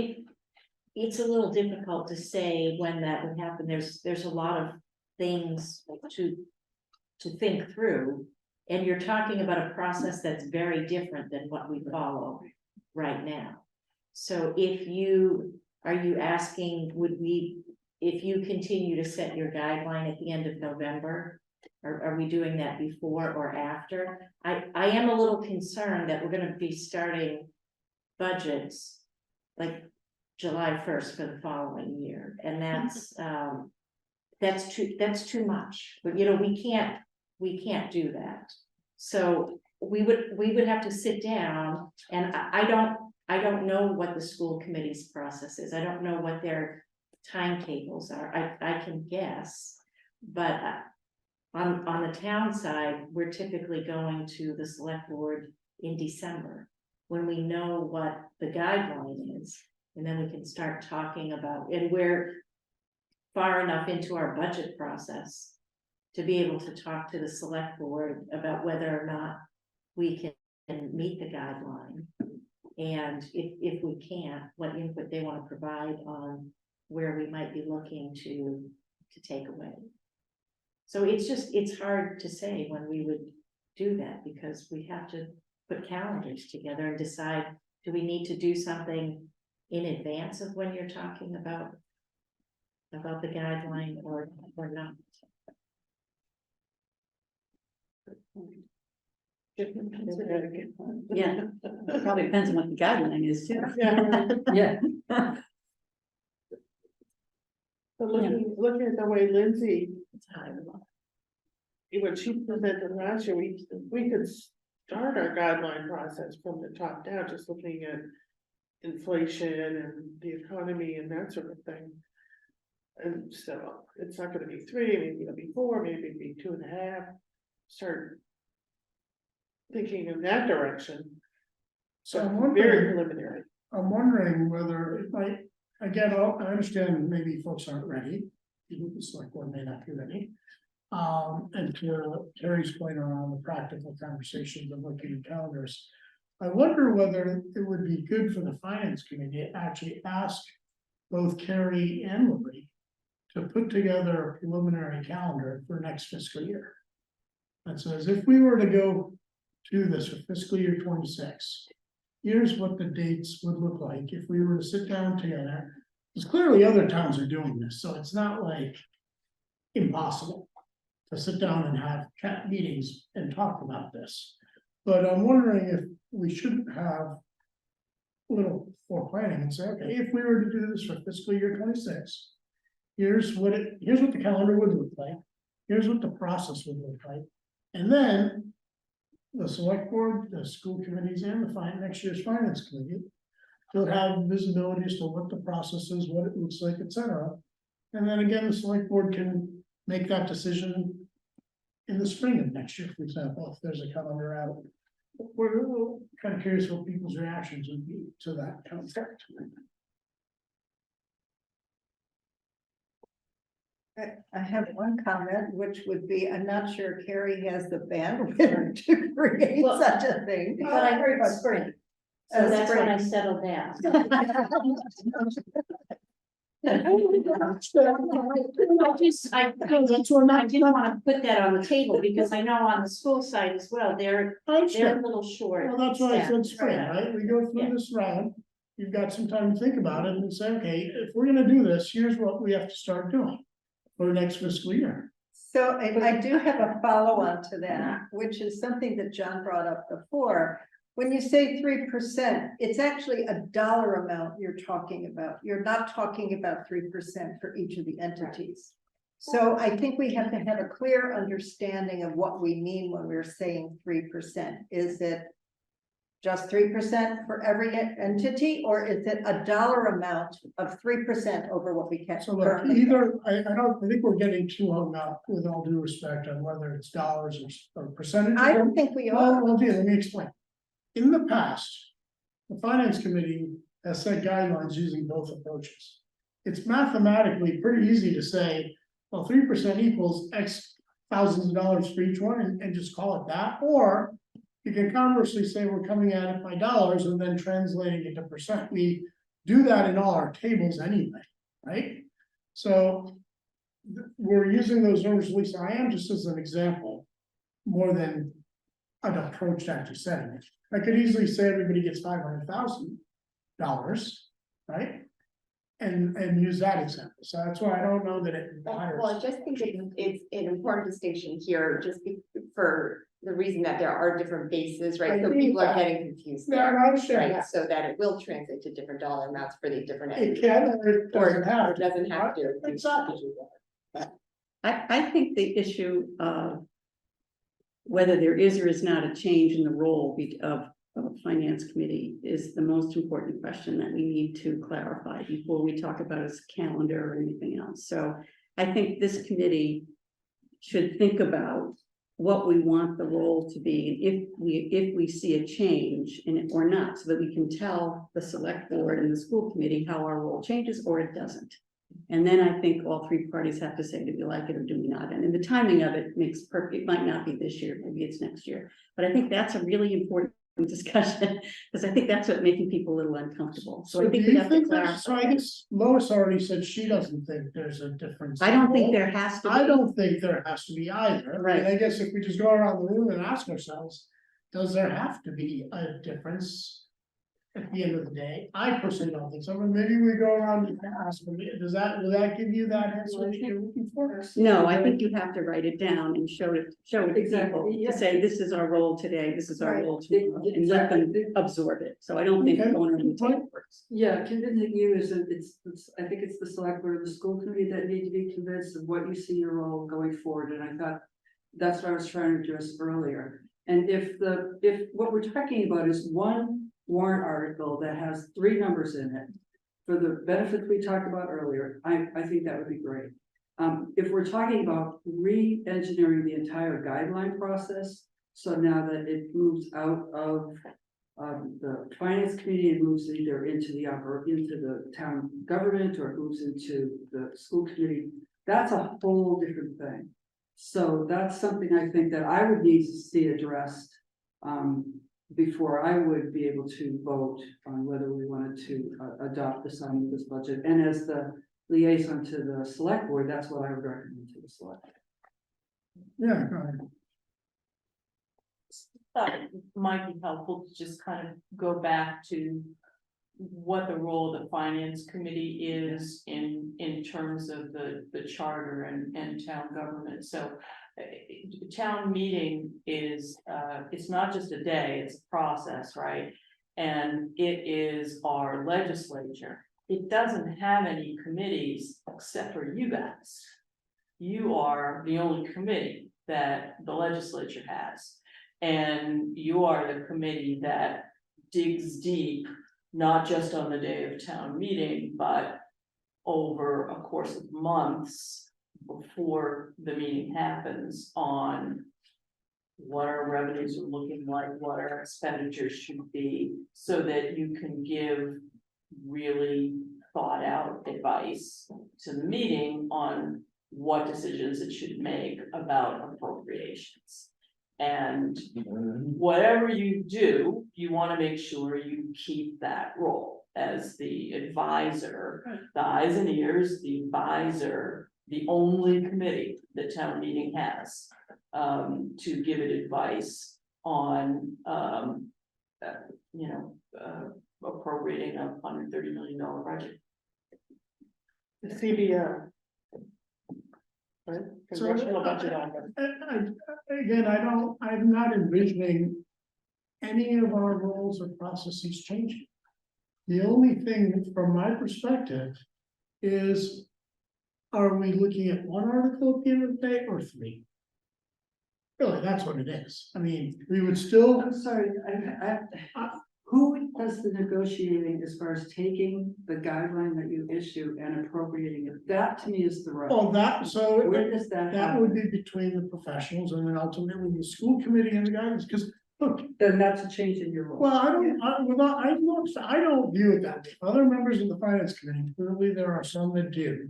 it's a little difficult to say when that would happen. There's a lot of things to think through. And you're talking about a process that's very different than what we follow right now. So are you asking, if you continue to set your guideline at the end of November, are we doing that before or after? I am a little concerned that we're gonna be starting budgets like July 1st for the following year, and that's too much. But you know, we can't do that. So we would have to sit down, and I don't know what the school committee's process is. I don't know what their timetables are. I can guess. But on the town side, we're typically going to the select board in December, when we know what the guideline is, and then we can start talking about, and we're far enough into our budget process to be able to talk to the select board about whether or not we can meet the guideline. And if we can't, what input they want to provide on where we might be looking to take away. So it's hard to say when we would do that, because we have to put calendars together and decide, do we need to do something in advance of when you're talking about the guideline or not? Yeah, probably depends on what the guideline is too. Yeah. Yeah. But looking at the way Lindsay, when she presented last year, we could start our guideline process from the top down, just looking at inflation and the economy and that sort of thing. And so it's not gonna be 3, maybe it'll be 4, maybe it'll be 2.5. Start thinking in that direction. So I'm Very wondering, preliminary. whether, I understand maybe folks aren't ready. Even the select board may not be ready. And to Terry's point around the practical conversations of looking at calendars. I wonder whether it would be good for the finance committee to actually ask both Carrie and Lori to put together a preliminary calendar for next fiscal year. That says, if we were to go to this for fiscal year 26, here's what the dates would look like if we were to sit down together. Because clearly other towns are doing this, so it's not like impossible to sit down and have meetings and talk about this. But I'm wondering if we shouldn't have a little planning and say, okay, if we were to do this for fiscal year 26, here's what the calendar would look like. Here's what the process would look like. And then the select board, the school committees, and the next year's finance committee will have visibility as to what the process is, what it looks like, etc. And then again, the select board can make that decision in the spring of next year, for example, if there's a calendar out. We're kind of curious what people's reactions would be to that concept. I have one comment, which would be, I'm not sure Carrie has the bandwidth to create Well, such a thing. But I heard spring, so that's when I settled down. I didn't want to put that on the table, because I know on the school side as well, they're a little short. Well, that's why I said staffed. spring, right? We go through Yeah. this round. You've got some time to think about it and say, okay, if we're gonna do this, here's what we have to start doing for next fiscal year. So I do have a follow-on to that, which is something that John brought up before. When you say 3%, it's actually a dollar amount you're talking about. You're not talking about 3% for each of the entities. So I think we have to have a clear understanding of what we mean when we're saying 3%. Is it just 3% for every entity, or is it a dollar amount of 3% over what we can? So look, either, I think we're getting too hung up, with all due respect, on whether it's dollars or percentages. I don't think we are. Well, let me explain. In the past, the finance committee has set guidelines using both approaches. It's mathematically pretty easy to say, well, 3% equals X thousands of dollars for each one and just call it that. Or you can conversely say we're coming at it by dollars and then translating it to percent. We do that in all our tables anyway, right? So we're using those numbers, at least I am, just as an example, more than an approach to actually setting it. I could easily say everybody gets $500,000, right? And use that example. So that's why I don't know that it matters. Well, I just think it's an important distinction here, for the reason that there are different bases, right? So people are getting confused Yeah, there, I understand. right? So that it will translate to different dollar amounts for the different. It can, or it doesn't have. Or it doesn't have to. Exactly. I think the issue of whether there is or is not a change in the role of finance committee is the most important question that we need to clarify before we talk about his calendar or anything else. So I think this committee should think about what we want the role to be, and if we see a change in it or not, so that we can tell the select board and the school committee how our role changes or it doesn't. And then I think all three parties have to say, do we like it or do we not? And the timing of it makes perfect, it might not be this year, maybe it's next year. But I think that's a really important discussion, because I think that's what making people a little uncomfortable. So I think we have to clarify. So I guess Lois already said she doesn't think there's a difference. I don't think there has to be. I don't think there has to be either. Right. I guess if we just go around the room and ask ourselves, does there have to be a difference? At the end of the day, I personally don't think so, but maybe we go around and ask them, will that give you that answer that you're looking for? No, I think you have to write it down and show it to Exactly, people, yeah. to say, this is our role today, this is our Right. role tomorrow, and let them absorb it. So I don't think Okay. going around the table works. Yeah, convincing you is that I think it's the select board of the school committee that need to be convinced of what you see your role going forward, and I thought that's what I was trying to address earlier. And if what we're talking about is one warrant article that has 3 numbers in it for the benefits we talked about earlier, I think that would be great. If we're talking about re-engineering the entire guideline process, so now that it moves out of the finance committee, it moves either into the town government or it moves into the school committee, that's a whole different thing. So that's something I think that I would need to see addressed before I would be able to vote on whether we wanted to adopt this omnibus budget. And as the liaison to the select board, that's what I would recommend to the select. Yeah, go ahead. It might be helpful to just kind of go back to what the role of the finance committee is in terms of the charter and town government. So town meeting is it's not just a day, it's a process, right? And it is our legislature. It doesn't have any committees except for you guys. You are the only committee that the legislature has. And you are the committee that digs deep, not just on the day of town meeting, but over a course of months before the meeting happens on what our revenues are looking like, what our expenditures should be, so that you can give really thought out advice to the meeting on what decisions it should make about appropriations. And whatever you do, you want to make sure you keep that role as the advisor, the eyes and ears, the advisor, the only committee the town meeting has to give it advice on, appropriating a $130 million budget. The CBO. Right? Congressional Budget Office. Again, I'm not envisioning any of our roles or processes changing. The only thing from my perspective is, are we looking at one article at the end of the day or 3? Really, that's what it is. I mean, we would still. I'm sorry, who does the negotiating as far as taking the guideline that you issue and appropriating it? That to me is the right. Oh, Where does that that happen? would be between the professionals and then ultimately the school committee and the guidance, because look. Then that's a change in your role. Well, I don't view it that way. Other members of the finance committee, clearly there are some that do.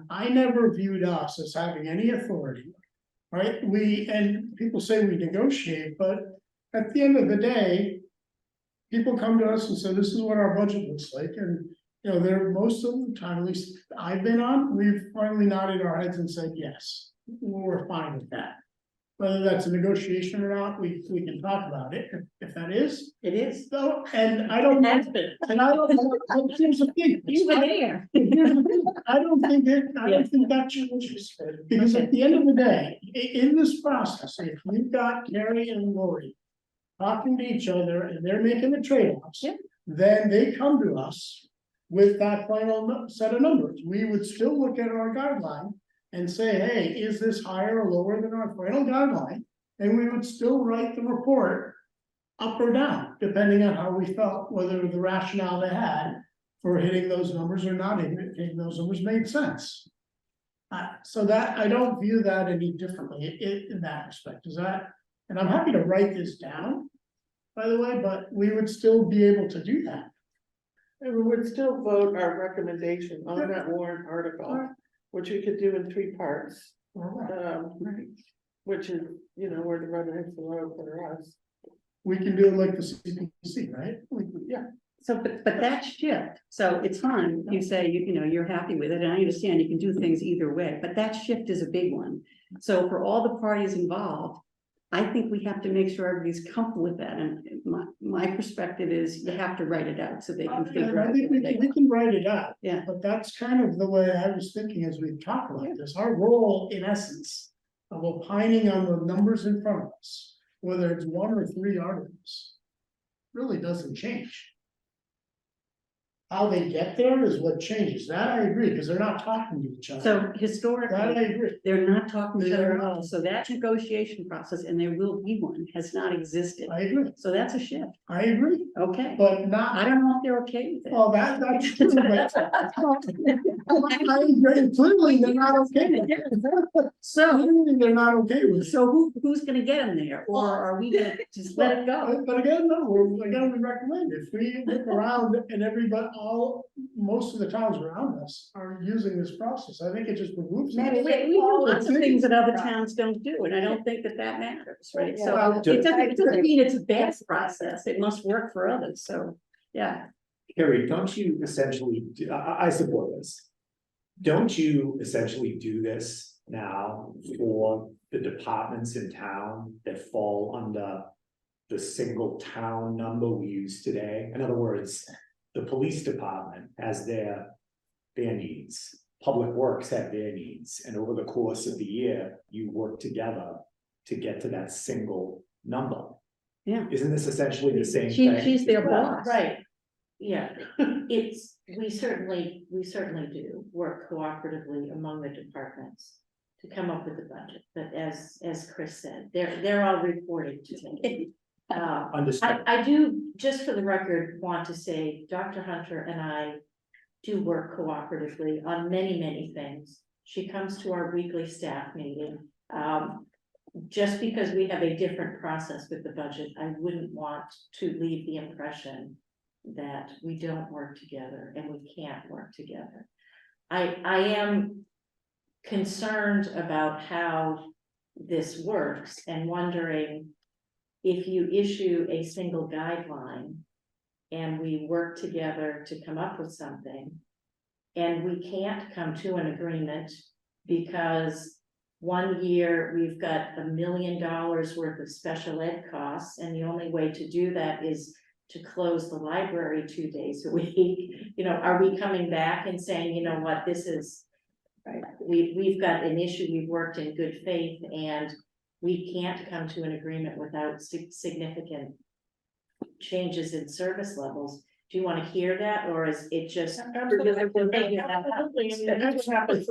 I never viewed us as having any authority, right? And people say we negotiate, but at the end of the day, people come to us and say, this is what our budget looks like. And, most of the time, at least I've been on, we've finally nodded our heads and said, yes, we're fine with that. Whether that's a negotiation or not, we can talk about it. If that is. It is. So, and I don't. Has been. And I don't know, here's the thing. You were there. Here's the thing, I don't think that changes, because at the end of the day, in this process, if you've got Carrie and Lori talking to each other and they're making the trade-offs, then they come to us with that final set of numbers. We would still look at our guideline and say, hey, is this higher or lower than our final guideline? And we would still write the report up or down. depending on how we felt, whether the rationale they had for hitting those numbers or not hitting those numbers made sense. So that, I don't view that any differently in that respect, is that, and I'm happy to write this down, by the way, but we would still be able to do that. And we would still vote our recommendation on that warrant article, which we could do in 3 parts. Which is, you know, where the rubber hits the road for us. We can do it like the CPC, right? Yeah. So, but that shift, so it's fine, you say, you know, you're happy with it, and I understand you can do things either way, but that shift is a big one. So for all the parties involved, I think we have to make sure everybody's comfortable with that, and my perspective is you have to write it out so they can figure out. I think we can write it out. Yeah. But that's kind of the way I was thinking as we talk about this, our role in essence of opining on the numbers in front of us, whether it's 1 or 3 articles, really doesn't change. How they get there is what changes. That I agree, because they're not talking to each other. So That I historically, agree. they're not talking to each other They're at all, not. so that negotiation process, and there will be one, has not existed. I agree. So that's a shift, I agree, okay? but not. I don't know if they're okay with it. Well, that's true, but. I agree, clearly they're not okay with it. So, Clearly they're not okay with it. so who's gonna get them there, or are we gonna just let it go? But again, no, again, we recommend if we look around and everybody, most of the towns around us are using this process, I think it just removes. We it. do lots of things that other towns don't do, and I don't think that that matters, right? So Well, it doesn't mean it's a bad process, it must work for others, so, yeah. Carrie, don't you essentially, I support this. Don't you essentially do this now for the departments in town that fall under the single town number we use today? In other words, the police department has their needs, public works have their needs, and over the course of the year, you work together to get to that single number. Yeah. Isn't this essentially the same thing? She's their boss. Right, yeah, we certainly do work cooperatively among the departments to come up with the budget, but as Chris said, they're all reporting to me. Understood. I do, just for the record, want to say Dr. Hunter and I do work cooperatively on many things. She comes to our weekly staff meeting. Just because we have a different process with the budget, I wouldn't want to leave the impression that we don't work together and we can't work together. I am concerned about how this works and wondering if you issue a single guideline and we work together to come up with something and we can't come to an agreement because one year we've got $1 million worth of special ed costs, and the only way to do that is to close the library 2 days a week. You know, are we coming back and saying, you know what, this is, right, we've got an issue, we've worked in good faith, and we can't come to an agreement without significant changes in service levels? Do you want to hear that, or is it just? Absolutely, that's what happens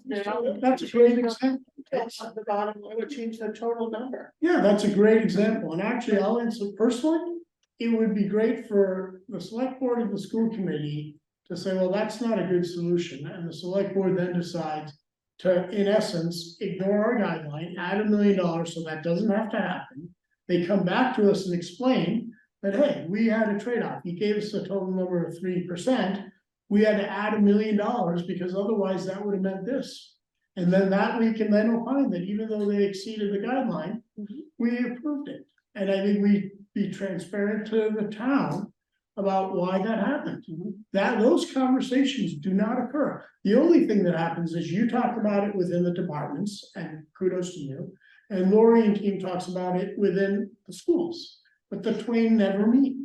now. That's a great example. At the bottom, it would change the total number. Yeah, that's a great example, and actually, I'll answer personally, it would be great for the select board and the school committee to say, well, that's not a good solution, and the select board then decides to, in essence, ignore our guideline, add $1 million, so that doesn't have to happen. They come back to us and explain that, hey, we had a trade-off, you gave us a total number of 3%, we had to add $1 million because otherwise that would have meant this. And then that we can then opine that even though they exceeded the guideline, we approved it. And I think we be transparent to the town about why that happened. That those conversations do not occur. The only thing that happens is you talk about it within the departments, and kudos to you, and Lori and team talks about it within the schools, but the twain never meet.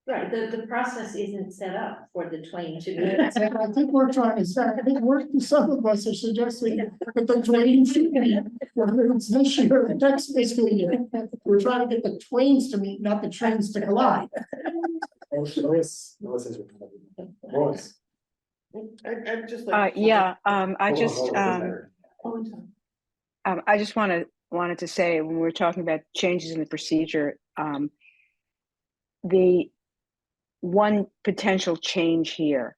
Right, the process isn't set up for the twain to And I think we're trying to say, I think some of us are suggesting that the twain should meet, whether it's this year or next fiscal year. We're trying to get the twains to meet, not the trains to collide. Lois. I'd just like. I just want to wanted to say when we're talking about changes in the procedure, the one potential change here,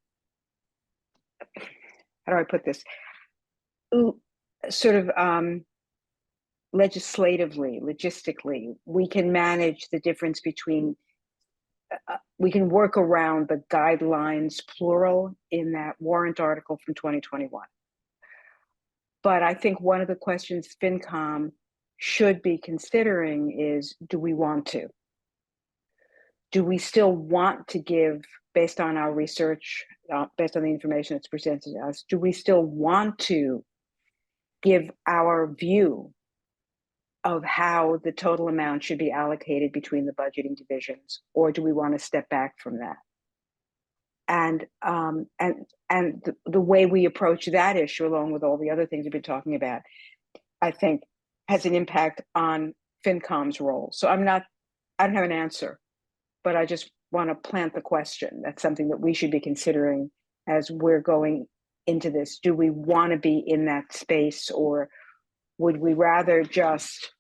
how do I put this? Sort of legislatively, logistically, we can manage the difference between, we can work around the guidelines plural in that warrant article from 2021. But I think one of the questions FinCom should be considering is, do we want to? Do we still want to give, based on our research, based on the information that's presented to us, do we still want to give our view of how the total amount should be allocated between the budgeting divisions, or do we want to step back from that? And the way we approach that issue, along with all the other things we've been talking about, I think has an impact on FinCom's role. So I don't have an answer, but I just want to plant the question. That's something that we should be considering as we're going into this. Do we want to be in that space, or would we rather just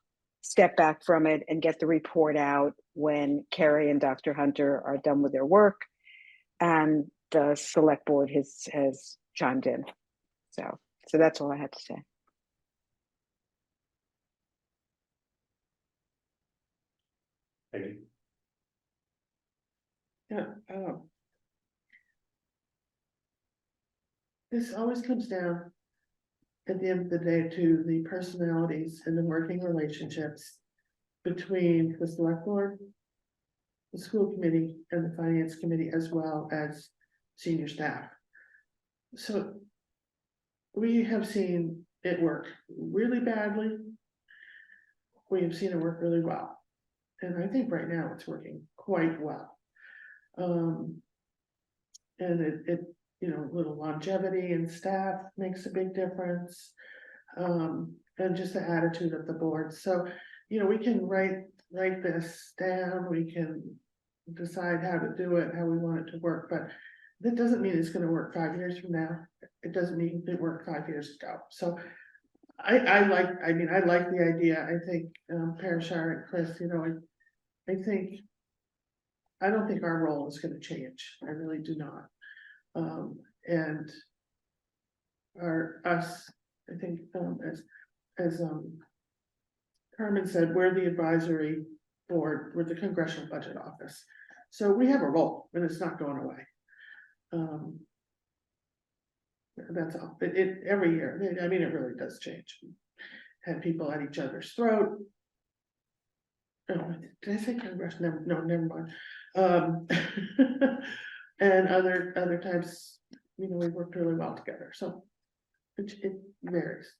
step back from it and get the report out when Carrie and Dr. Hunter are done with their work and the select board has chimed in? So that's all I had to say. Thank you. Yeah, this always comes down at the end of the day to the personalities and the working relationships between the select board, the school committee, and the finance committee, as well as senior staff. So we have seen it work really badly. We have seen it work really well. And I think right now it's working quite well. And it you know, little longevity in staff makes a big difference. And just the attitude of the board. So, you know, we can write this down, we can decide how to do it, how we want it to work, but that doesn't mean it's going to work 5 years from now. It doesn't mean it worked 5 years ago. So I like the idea. I think Parashar and Chris, you know, I don't think our role is going to change. I really do not. And I think as Carmen said, we're the advisory board, we're the Congressional Budget Office. So we have a role and it's not going away. That's all. Every year, I mean, it really does change. Had people at each other's throat. Oh, did I say Congress? Never mind. And other times, you know, we worked really well together. So it varies.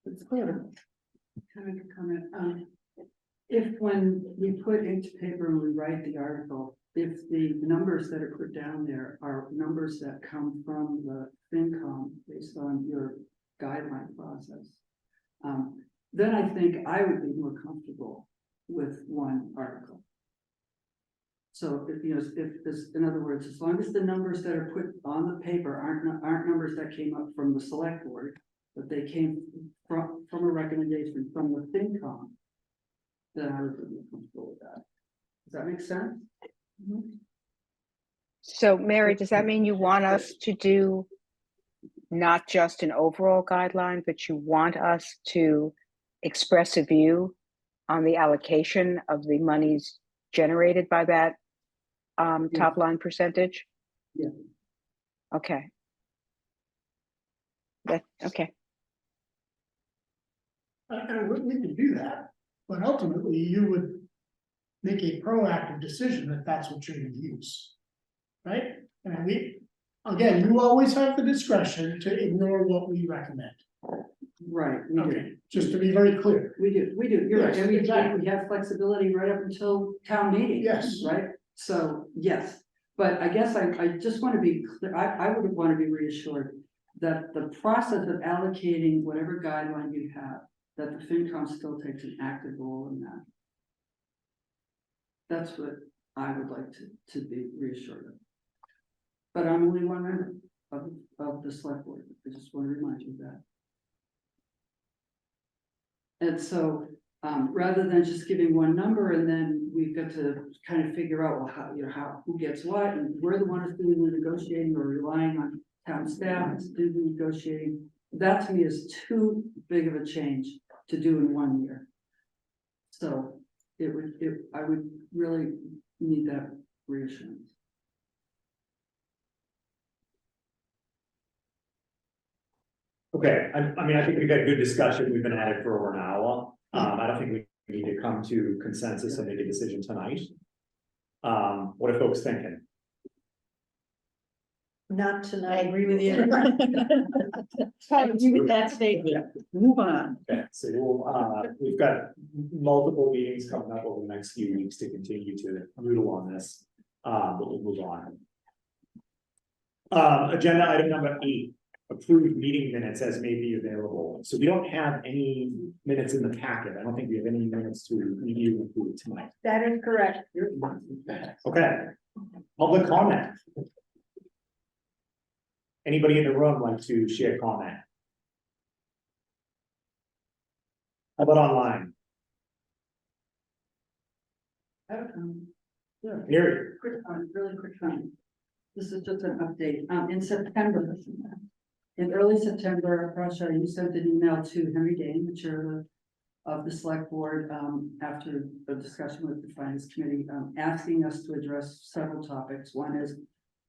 It's clear. Can I make a comment? If when we put into paper and we write the article, if the numbers that are put down there are numbers that come from the FinCom based on your guideline process, then I think I would be more comfortable with one article. So if you know, if this, in other words, as long as the numbers that are put on the paper aren't numbers that came up from the select board, but they came from a recommendation from the FinCom, then I would be more comfortable with that. Does that make sense? Mm-hmm. So Mary, does that mean you want us to do not just an overall guideline, but you want us to express a view on the allocation of the monies generated by that top line percentage? Yeah. Okay. Okay. And we can do that, but ultimately you would make a proactive decision that that's what you're going to use, right? And again, you always have the discretion to ignore what we recommend. Right. Okay, just to be very clear. We do. You're Yes, right. I mean, exactly. we have flexibility right up until town meeting. Yes. Right. So yes, but I guess I just want to be clear. I would want to be reassured that the process of allocating whatever guideline you have, that the FinCom still takes an active role in that. That's what I would like to be reassured of. But I'm only one member of the select board. I just want to remind you of that. And so, rather than just giving one number and then we've got to kind of figure out, well, how, who gets what, and we're the ones doing the negotiating or relying on town staff to do the negotiating. That to me is too big of a change to do in 1 year. So I would really need that reassurance. Okay, I mean, I think we've had a good discussion. We've been at it for over an hour. I don't think we need to come to consensus and make a decision tonight. What are folks thinking? Not I tonight. agree with you. I agree with that statement. Move on. Okay, so we've got multiple meetings coming up over the next few weeks to continue to noodle on this. But we'll move on. Agenda item number 8, approved meeting minutes as may be available. So we don't have any minutes in the packet. I don't think we have any minutes to review and approve tonight. That is correct. Okay, public comment. Anybody in the room like to share comment? How about online? Yeah. Here. Really quick comment. This is just an update. In September, in early September, Rasha, you sent an email to Henry Dane, the chair of the select board, after the discussion with the finance committee, asking us to address several topics. One is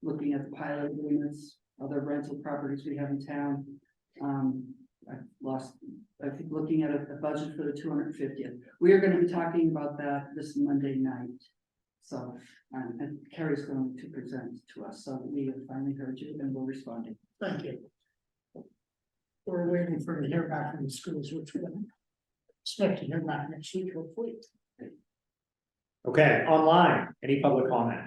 looking at the pilot agreements, other rental properties we have in town. I think looking at a budget for the 250th. We are going to be talking about that this Monday night. So, and Carrie's going to present to us. So we have finally heard you and we're responding. Thank you. We're waiting for to hear back from the schools, which we're expecting to hear back next week, hopefully. Okay, online, any public comment?